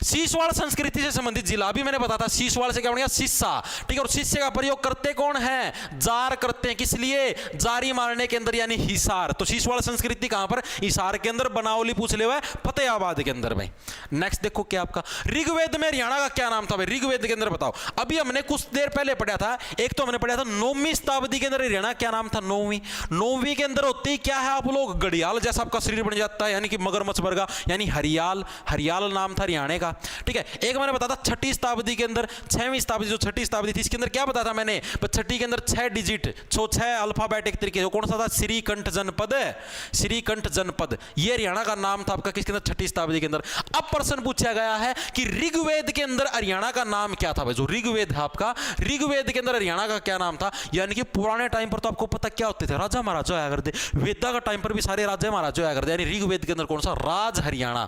सीसवाड़ संस्कृति से संबंधित जिला। अभी मैंने बताया था सीसवाड़ से क्या बन गया, सिस्सा। ठीक है, और सिस्से का प्रयोग करते कौन है, जार करते हैं, किस लिए, जारी मारने के अंदर, यानी हिसार। तो सीसवाड़ संस्कृति कहां पर, हिसार के अंदर। बनावली पूछ ले हुआ है फतेहाबाद के अंदर भाई। नेक्स्ट देखो क्या आपका, ऋग्वेद में हरियाणा का क्या नाम था भाई, ऋग्वेद के अंदर बताओ। अभी हमने कुछ देर पहले पढ़ा था, एक तो हमने पढ़ा था 9वीं शताब्दी के अंदर हरियाणा क्या नाम था, 9वीं के अंदर होती क्या है आप लोग, घड़ियाल जैसा आपका शरीर बन जाता है, यानी कि मगरमच्छ वर्गा, यानी हरियाल, हरियाल नाम था हरियाणा का। ठीक है, एक मैंने बताया था 6वीं शताब्दी के अंदर, 6वीं शताब्दी जो 6वीं शताब्दी थी, इसके अंदर क्या बताया था मैंने, 6वीं के अंदर 6 डिजिट, 6 अल्फाबेटिक तरीके, कौन सा था, श्रीकंठ जनपद, श्रीकंठ जनपद, ये हरियाणा का नाम था आपका, किसके अंदर, 6वीं शताब्दी के अंदर। अब प्रश्न पूछा गया है कि ऋग्वेद के अंदर हरियाणा का नाम क्या था भाई, जो ऋग्वेद है आपका, ऋग्वेद के अंदर हरियाणा का क्या नाम था। यानी कि पुराने टाइम पर तो आपको पता क्या होते थे, राजा महाराजा आया करते, वेदा का टाइम पर भी सारे राजा महाराजा आया करते, यानी ऋग्वेद के अंदर कौन सा, राज हरियाणा।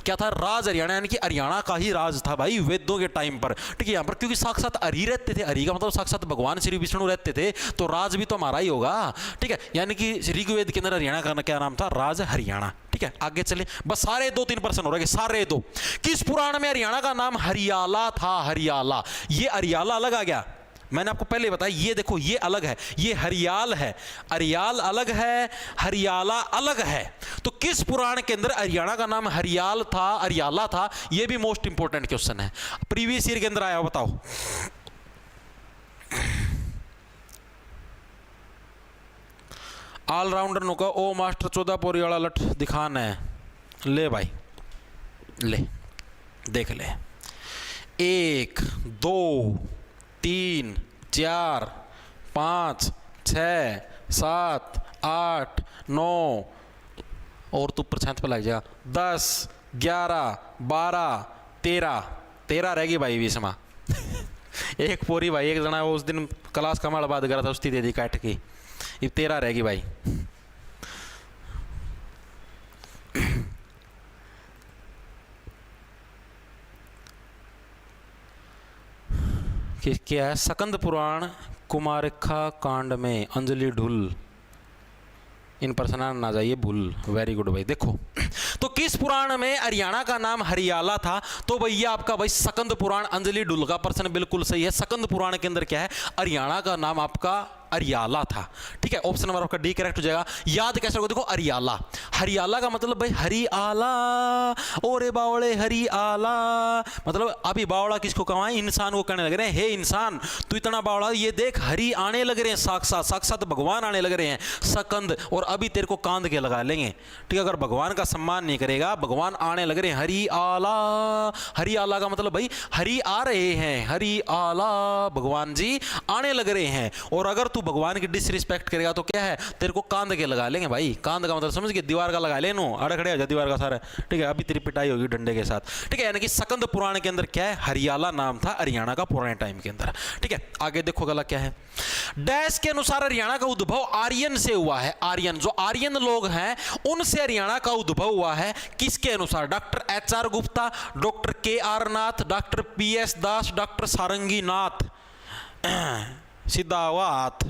क्या था, राज हरियाणा, यानी कि हरियाणा का ही राज था भाई वेदों के टाइम पर। ठीक है, यहाँ पर क्योंकि साक्षात हरि रहते थे, हरि का मतलब साक्षात भगवान श्री विष्णु रहते थे, तो राज भी तो हमारा ही होगा। ठीक है, यानी कि ऋग्वेद के अंदर हरियाणा का क्या नाम था, राज हरियाणा। ठीक है, आगे चले, बस सारे 2-3 प्रश्न हो रहे, सारे 2। किस पुराण में हरियाणा का नाम हरियाला था, हरियाला, ये हरियाला अलग आ गया, मैंने आपको पहले बताया, ये देखो ये अलग है, ये हरियाल है, हरियाल अलग है, हरियाला अलग है। तो किस पुराण के अंदर हरियाणा का नाम हरियाल था, हरियाला था, ये भी मोस्ट इंपोर्टेंट क्वेश्चन है, प्रीवियस ईयर के अंदर आया, बताओ। ऑलराउंडर नु का ओ मास्टर 14 पोरी वाला लठ दिखाना है, ले भाई ले, देख ले, 1 2 3 4 5 6 7 8 9 और तू परछात पे लग जाएगा, 10 11 12 13 रहेगी भाई बीच में। एक पोरी भाई, एक जना उस दिन क्लास का माल बात करा था, उसकी दे दी काट की, ये 13 रहेगी भाई। क्या है, सकंद पुराण कुमारिका कांड में अंजलि ढुल, इन पर सना ना जाइए भूल। वेरी गुड भाई। देखो तो किस पुराण में हरियाणा का नाम हरियाला था? तो भैया आपका भाई सकंद पुराण। अंजलि डुल का प्रश्न बिल्कुल सही है। सकंद पुराण के अंदर क्या है? हरियाणा का नाम आपका अरियाला था। ठीक है, ऑप्शन नंबर आपका डी करेक्ट हो जाएगा। याद कैसे होगा? देखो अरियाला, हरियाला का मतलब भाई हरी आला, ओरे बावड़े हरी आला, मतलब अभी बावड़ा किसको कमाए? इंसान को कहने लग रहे हैं, हे इंसान तू इतना बावड़ा, ये देख हरी आने लग रहे हैं, साक्षात साक्षात भगवान आने लग रहे हैं, सकंद, और अभी तेरे को कांद के लगा लेंगे। ठीक है, अगर भगवान का सम्मान नहीं करेगा, भगवान आने लग रहे हैं, हरी आला। हरी आला का मतलब भाई हरी आ रहे हैं, हरी आला, भगवान जी आने लग रहे हैं। और अगर तू भगवान की डिसरिस्पेक्ट करेगा तो क्या है? तेरे को कांद के लगा लेंगे भाई। कांद का मतलब समझ गए? दीवार का लगा ले, नो अड़ खड़े हो जा दीवार का सारा। ठीक है, अभी तेरी पिटाई होगी डंडे के साथ। ठीक है, यानी कि सकंद पुराण के अंदर क्या है? हरियाला नाम था हरियाणा का पुराने टाइम के अंदर। ठीक है, आगे देखो गला क्या है। डैश के अनुसार हरियाणा का उद्भव आर्यन से हुआ है। आर्यन, जो आर्यन लोग हैं उनसे हरियाणा का उद्भव हुआ है। किसके अनुसार? Doctor H R. Gupta, doctor K R. Nath, doctor P S. Das, doctor Sarangi Nath. सीधा हुआ हाथ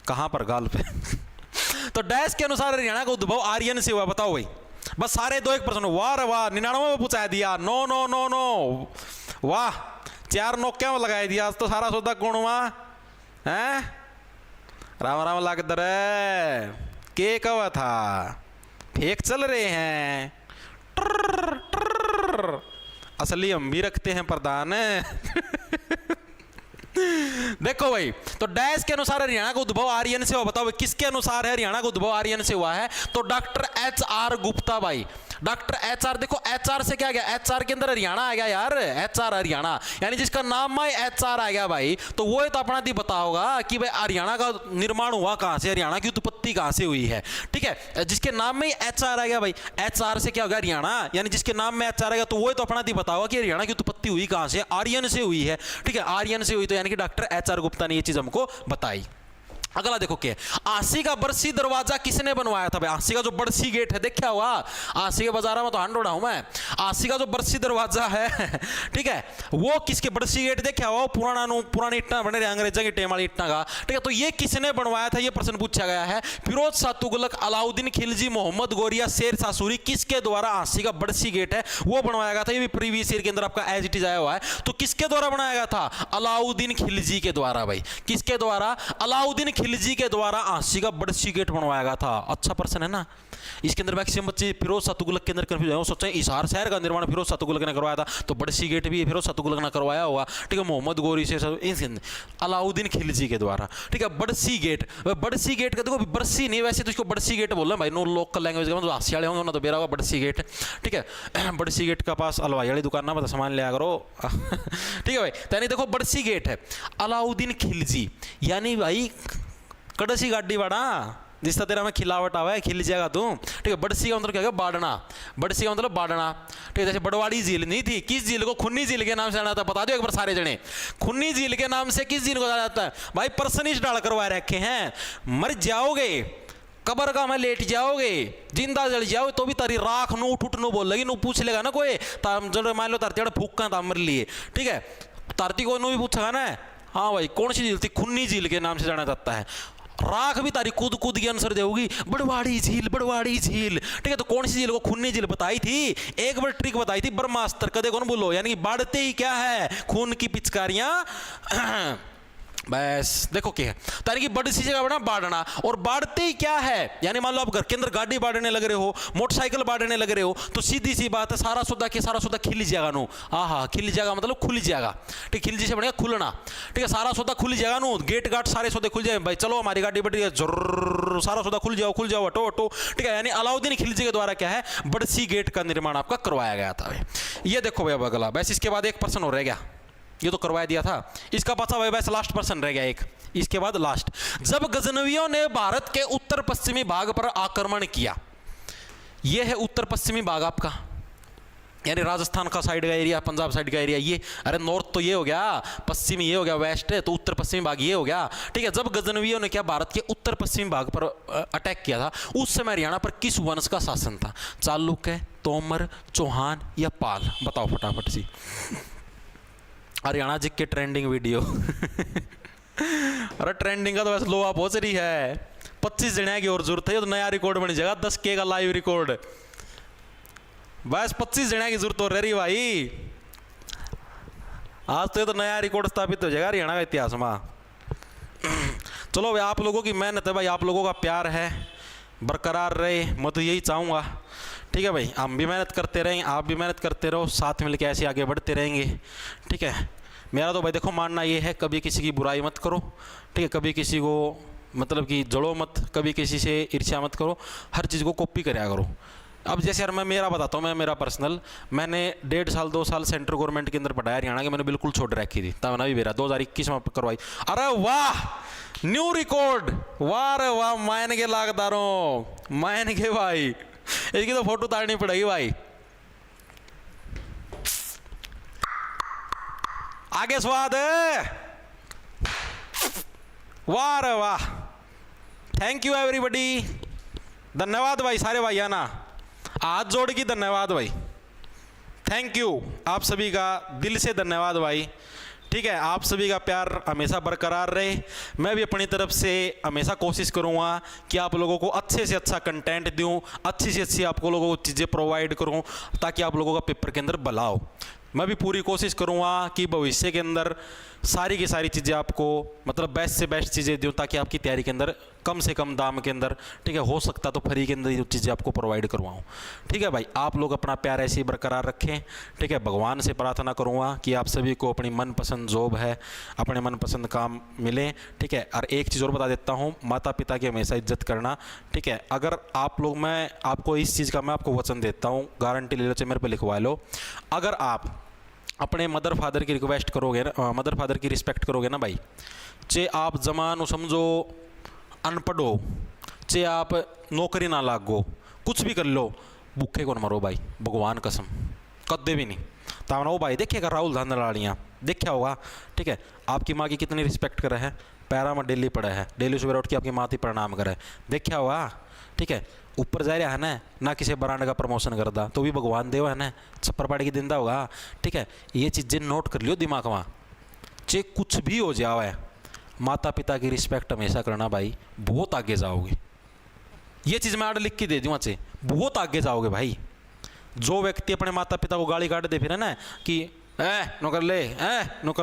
कहां पर? गाल पे। तो डैश के अनुसार हरियाणा का उद्भव आर्यन से हुआ। बताओ भाई, बस सारे 2-1 प्रश्न। वाह रे वाह, 99 में पूछा दिया। नो नो नो नो, वाह 4 नौक्या में लगाई दिया। आज तो सारा सौदा कौन हुआ है? राम राम लागदर के कवा था, फेक चल रहे हैं। ट्रर, ट्रर। असली हम भी रखते हैं प्रधान। देखो भाई, तो डैश के अनुसार हरियाणा का उद्भव आर्यन से हुआ। बताओ किसके अनुसार है हरियाणा का उद्भव आर्यन से हुआ है? तो डॉक्टर एच.आर. गुप्ता भाई। Doctor H R. देखो एच.आर. से क्या गया? एच.आर. के अंदर हरियाणा आ गया यार। एच.आर. हरियाणा, यानी जिसका नाम में एच.आर. आ गया भाई, तो वो तो अपना दी बता होगा कि भाई हरियाणा का निर्माण हुआ कहां से, हरियाणा की उत्पत्ति कहां से हुई है। ठीक है, जिसके नाम में एच.आर. आ गया भाई, एच.आर. से क्या हो गया? हरियाणा, यानी जिसके नाम में एच.आर. आ गया तो वो तो अपना दी बता होगा कि हरियाणा की उत्पत्ति हुई कहां से? आर्यन से हुई है। ठीक है, आर्यन से हुई, तो यानी कि डॉक्टर एच.आर. गुप्ता ने ये चीज हमको बताई। अगला देखो क्या, आसी का बरसी दरवाजा किसने बनवाया था भाई? आसी का जो बरसी गेट है, देखा होगा आसी के बाजार में तो हांडोड़ा हूं मैं। आसी का जो बरसी दरवाजा है, ठीक है, वो किसके? बरसी गेट देखा हुआ, पुरानी इट्टा बने रहे अंग्रेजा की टेम वाली इट्टा का। ठीक है, तो ये किसने बनवाया था? ये प्रश्न पूछा गया है। फिरोज शाह तुगलक, अलाउद्दीन खिलजी, मोहम्मद गोरिया, शेर शाह सूरी, किसके द्वारा आसी का बरसी गेट है वो बनवाया गया था? ये भी प्रीवियस ईयर के अंदर आपका एज इट इज आया हुआ है। तो किसके द्वारा बनाया गया था? अलाउद्दीन खिलजी के द्वारा भाई। किसके द्वारा? अलाउद्दीन खिलजी के द्वारा आसी का बरसी गेट बनवाया गया था। अच्छा प्रश्न है ना। इसके अंदर मैक्सिमम बच्चे फिरोज शाह तुगलक के अंदर कंफ्यूज है, सोचते हैं हिसार शहर का निर्माण फिरोज शाह तुगलक ने करवाया था, तो बरसी गेट भी फिरोज शाह तुगलक ने करवाया होगा। ठीक है, मोहम्मद गोरी से अलाउद्दीन खिलजी के द्वारा। ठीक है, बरसी गेट, बरसी गेट का देखो बरसी नहीं, वैसे तो इसको बरसी गेट बोल रहे हैं भाई, नो लोकल लैंग्वेज का, मतलब आसियाड़े होंगे ना तो बेरा होगा बरसी गेट। ठीक है, बरसी गेट का पास हलवाई वाली दुकान ना बता सामान लिया करो। ठीक है भाई, तो यानी देखो बरसी गेट है अलाउद्दीन खिलजी, यानी भाई कड़सी गाड़ी बाड़ा जिसका तेरा में खिलावट आवा है, खिल जाएगा तू। ठीक है, बड़सी का मतलब क्या है? बाड़ना। बड़सी का मतलब बाड़ना। ठीक है, जैसे बड़वाड़ी झील नहीं थी, किस झील को? खुन्नी झील के नाम से जाना था। बता दो एक बार सारे जने, खुन्नी झील के नाम से किस झील को जाना जाता है भाई? परसनिश डाल करवा रखे हैं। मर जाओगे, कबर का में लेट जाओगे, जिंदा जल जाओ तो भी तारी राख नू उठ नू बोल लगी, नू पूछ लेगा ना कोई, जब मान लो तारती फूक का मर लिए। ठीक है, तारती को नू भी पूछेगा ना, हाँ भाई कौन सी झील थी? खुन्नी झील के नाम से जाना जाता है। राख भी तारी कूद कूद की आंसर देगी, बड़वाड़ी झील, बड़वाड़ी झील। ठीक है, तो कौन सी झील को? खुन्नी झील बताई थी। एक बार ट्रिक बताई थी ब्रह्मास्त्र, कदे कौन बोलो, यानी बाढ़ते ही क्या है? खून की पिचकारियां। बस देखो क्या है, तारी की बड़ी सी जगह बना बाढ़ना, और बाढ़ते ही क्या है? यानी मान लो आप घर के अंदर गाड़ी बाढ़ने लग रहे हो, मोटरसाइकिल बाढ़ने लग रहे हो, तो सीधी सी बात है सारा सौदा के सारा सौदा खिल जाएगा नो। हाँ, खिल जाएगा मतलब खुल जाएगा। ठीक, खिल जी से बनेगा खुलना। ठीक है, सारा सौदा खुल जाएगा नो, गेट गाट सारे सौदे खुल जाए भाई, चलो हमारी गाड़ी बढ़ है, जरूर सारा सौदा खुल जाओ हटो हटो। ठीक है, यानी अलाउद्दीन खिलजी के द्वारा क्या है? बड़सी गेट का निर्माण आपका करवाया गया था। ये देखो भाई अब अगला, बस इसके बाद एक प्रश्न हो रह गया, ये तो करवा दिया था, इसका पासा भाई बस लास्ट पर्सन रह गया एक, इसके बाद लास्ट। जब गजनवियों ने भारत के उत्तर पश्चिमी भाग पर आक्रमण किया, यह है उत्तर पश्चिमी भाग आपका, यानी राजस्थान का साइड का एरिया, पंजाब साइड का एरिया ये, अरे नॉर्थ तो ये हो गया, पश्चिमी ये हो गया, वेस्ट है तो उत्तर पश्चिमी भाग ये हो गया। ठीक है, जब गजनवियों ने क्या भारत के उत्तर पश्चिमी भाग पर अटैक किया था, उस समय हरियाणा पर किस वंश का शासन था? चालुक्य, तोमर, चौहान या पाल? बताओ फटाफट सी। हरियाणा जी के ट्रेंडिंग वीडियो। अरे ट्रेंडिंग का तो वैसे लो आप पहुंच रही है, 25 जने की और जरूरत है, तो नया रिकॉर्ड बन जाएगा 10K का लाइव रिकॉर्ड। बस 25 जने की जरूरत हो रही भाई, आज तो ये तो नया रिकॉर्ड स्थापित हो जाएगा हरियाणा का इतिहास में। चलो भाई, आप लोगों की मेहनत है भाई, आप लोगों का प्यार है, बरकरार रहे, मैं तो यही चाहूँगा। ठीक है भाई, हम भी मेहनत करते रहें, आप भी मेहनत करते रहो, साथ मिलकर ऐसे आगे बढ़ते रहेंगे। ठीक है, मेरा तो भाई देखो मानना ये है, कभी किसी की बुराई मत करो। ठीक है, कभी किसी को मतलब कि जड़ो मत, कभी किसी से ईर्ष्या मत करो, हर चीज़ को कॉपी कराया करो। अब जैसे यार मैं मेरा बताता हूँ, मैं मेरा पर्सनल, मैंने 1.5 साल 2 साल सेंट्रल गवर्नमेंट के अंदर पढ़ाया हरियाणा के, मैंने बिल्कुल छोड़ रखी थी, तब ना भी मेरा 2021 में करवाई। अरे वाह, न्यू रिकॉर्ड, वाह रे वाह, मान के लागदारों, मान के भाई, इसकी तो फोटो उतारनी पड़ेगी भाई। आगे स्वाद है, वाह रे वाह, थैंक यू एवरीबॉडी, धन्यवाद भाई सारे भाई, है ना, हाथ जोड़ के धन्यवाद भाई, थैंक यू, आप सभी का दिल से धन्यवाद भाई। ठीक है, आप सभी का प्यार हमेशा बरकरार रहे। मैं भी अपनी तरफ से हमेशा कोशिश करूँगा कि आप लोगों को अच्छे से अच्छा कंटेंट दूँ, अच्छी से अच्छी आपको लोगों को चीज़ें प्रोवाइड करूँ, ताकि आप लोगों का पेपर के अंदर भला हो। मैं भी पूरी कोशिश करूँगा कि भविष्य के अंदर सारी की सारी चीज़ें आपको मतलब बेस्ट से बेस्ट चीज़ें दूँ, ताकि आपकी तैयारी के अंदर कम से कम दाम के अंदर, ठीक है, हो सकता तो फ्री के अंदर जो चीज़ें आपको प्रोवाइड करवाऊँ। ठीक है भाई, आप लोग अपना प्यार ऐसे ही बरकरार रखें। ठीक है, भगवान से प्रार्थना करूँगा कि आप सभी को अपनी मनपसंद जॉब है, अपने मनपसंद काम मिले। ठीक है, और एक चीज़ और बता देता हूँ, माता पिता की हमेशा इज्जत करना। ठीक है, अगर आप लोग, मैं आपको इस चीज़ का मैं आपको वचन देता हूँ, गारंटी ले लो, चाहे मेरे पे लिखवा लो, अगर आप अपने मदर फादर की रिक्वेस्ट करोगे ना, मदर फादर की रिस्पेक्ट करोगे ना भाई, चाहे आप जमानो समझो अनपढ़ हो, चाहे आप नौकरी ना लागो, कुछ भी कर लो, भूखे को न मरो भाई, भगवान कसम, कदे भी नहीं। तामना वो भाई देखिएगा, राहुल धांधलाड़ियाँ देखा होगा। ठीक है, आपकी माँ की कितनी रिस्पेक्ट करे है, पैरा में डेली पड़ा है, डेली सुबह उठ के आपकी माँ की प्रणाम करे, देखा होगा। ठीक है, ऊपर जा रहा है ना किसी ब्रांड का प्रमोशन करता, तो भी भगवान देव है ना, छप्पर पाड़ी की दिंदा होगा। ठीक है, ये चीज़ें नोट कर लियो दिमाग में, चाहे कुछ भी हो जाए, माता पिता की रिस्पेक्ट हमेशा करना भाई, बहुत आगे जाओगे। ये चीज़ मैं आर्डर लिख के दे दूँ, से बहुत आगे जाओगे भाई। जो व्यक्ति अपने माता पिता को गाली काट दे फिर है ना कि नौकर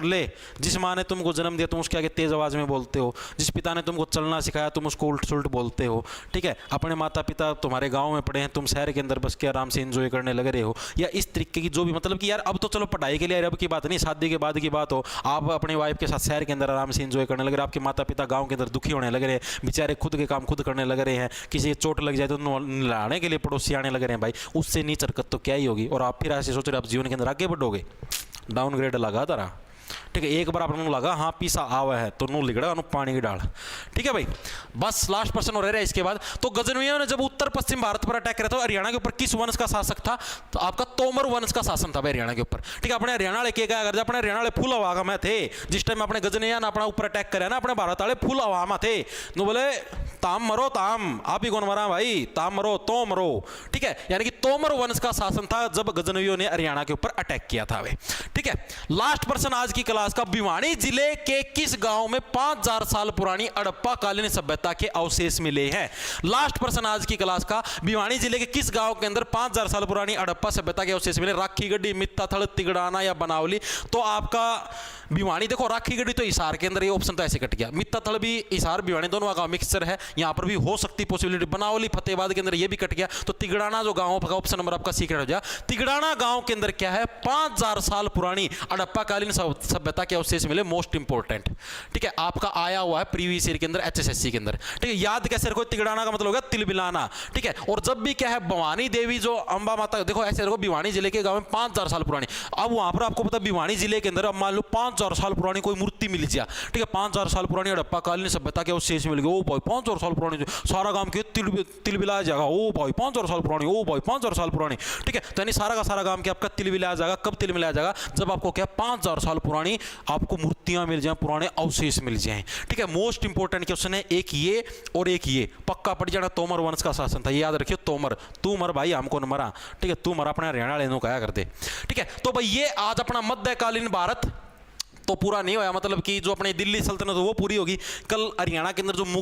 ले, जिस माँ ने तुमको जन्म दिया तुम उसके आगे तेज आवाज़ में बोलते हो, जिस पिता ने तुमको चलना सिखाया तुम उसको उल्ट सुल्ट बोलते हो। ठीक है, अपने माता पिता तुम्हारे गांव में पढ़े हैं, तुम शहर के अंदर बस के आराम से एंजॉय करने लग रहे हो, या इस तरीके की जो भी मतलब कि यार अब तो चलो पढ़ाई के लिए अब की बात नहीं, शादी के बाद की बात हो, आप अपनी वाइफ के साथ शहर के अंदर आराम से एंजॉय करने लग रहे हैं, आपके माता पिता गाँव के अंदर दुखी होने लग रहे हैं, बेचारे खुद के काम खुद करने लग रहे हैं, किसी की चोट लग जाए तो नहलाने के लिए पड़ोसी आने लग रहे हैं भाई, उससे नीच हरकत तो क्या ही होगी। और आप फिर ऐसे सोच रहे आप जीवन के अंदर आगे बढ़ोगे, डाउनग्रेड लगा तारा। ठीक है, एक बार आपने लगा हाँ पीसा आवा है तो नू लिगड़ा पानी की डाल। ठीक है भाई, बस लास्ट पर्सन और रह रहा है इसके बाद। तो गजनवियों ने जब उत्तर पश्चिम भारत पर अटैक करा था, हरियाणा के ऊपर किस वंश का शासक था? तो आपका तोमर वंश का शासन था भाई हरियाणा के ऊपर। ठीक है, अपने हरियाणा के क्या अगर अपने हरियाणा फुल हवा में थे जिस टाइम अपने गजनिया ने अपना ऊपर अटैक करा ना, अपने भारत वाले फुल हवा में थे, नो बोले ताम मरो ताम, आप ही कौन मरा भाई, ताम मरो तो मरो। ठीक है, यानी कि तोमर वंश का शासन था जब गजनवियों ने हरियाणा के ऊपर अटैक किया था भाई। ठीक है, लास्ट पर्सन आज की क्लास का, भिवानी जिले के किस गांव में 5000 साल पुरानी हड़प्पा कालीन सभ्यता के अवशेष मिले हैं? लास्ट पर्सन आज की क्लास का, भिवानी जिले के किस गांव के अंदर 5000 साल पुरानी हड़प्पा सभ्यता के अवशेष मिले? राखी गड्डी, मित्ता थड़, तिगड़ाना या बनावली? तो आपका भिवानी, देखो राखी गड्डी तो हिसार के अंदर, ये ऑप्शन तो ऐसे कट गया। मित्ता थड़ भी हिसार भिवानी दोनों का मिक्सचर है, यहां पर भी हो सकती पॉसिबिलिटी। बनावली फतेहाबाद के अंदर ये भी कट गया। तो तिगड़ाना जो गांव का ऑप्शन नंबर आपका सीक्रेट हो जाए। तिगड़ाना गांव के अंदर क्या है? 5000 साल पुरानी हड़प्पा कालीन सभ्यता के अवशेष मिले, मोस्ट इंपोर्टेंट। ठीक है, आपका आया हुआ है प्रीवियस ईयर के अंदर एचएसएससी के अंदर। ठीक है, याद कैसे रखो, तिगड़ाना का मतलब होगा तिलबिलाना। ठीक है, और जब भी क्या है, भवानी देवी जो अंबा माता, देखो ऐसे रखो, भिवानी जिले के गांव में 5000 साल पुरानी। अब वहां पर आपको पता, भिवानी जिले के अंदर अब मान लो 5000 साल पुरानी कोई मूर्ति मिल जाए। ठीक है, 5000 साल पुरानी हड़प्पा कालीन सभ्यता के अवशेष मिल गए, ओ भाई 5000 साल पुरानी, सारा गांव के तिलबिलाया जाएगा, ओ भाई 5000 साल पुरानी, ओ भाई 5000 साल पुरानी। ठीक है, तो यानी सारा का सारा गांव के आपका तिलबिलाया जाएगा। कब तिलबिलाया जाएगा? जब आपको क्या 5000 साल पुरानी आपको मूर्तियां मिल जाए, पुराने अवशेष मिल जाएं। ठीक है, मोस्ट इंपोर्टेंट क्वेश्चन है, एक ये और एक ये पक्का पड़ जाना। तोमर वंश का शासन था, ये याद रखियो, तोमर, तू मर भाई हमको न मरा। ठीक है, तू मरा अपने हरियाणा लेनो कहा करते। ठीक है, तो भाई ये आज अपना मध्यकालीन भारत तो पूरा नहीं होया, मतलब कि जो अपने दिल्ली सल्तनत वो पूरी होगी। कल हरियाणा के अंदर जो मुगल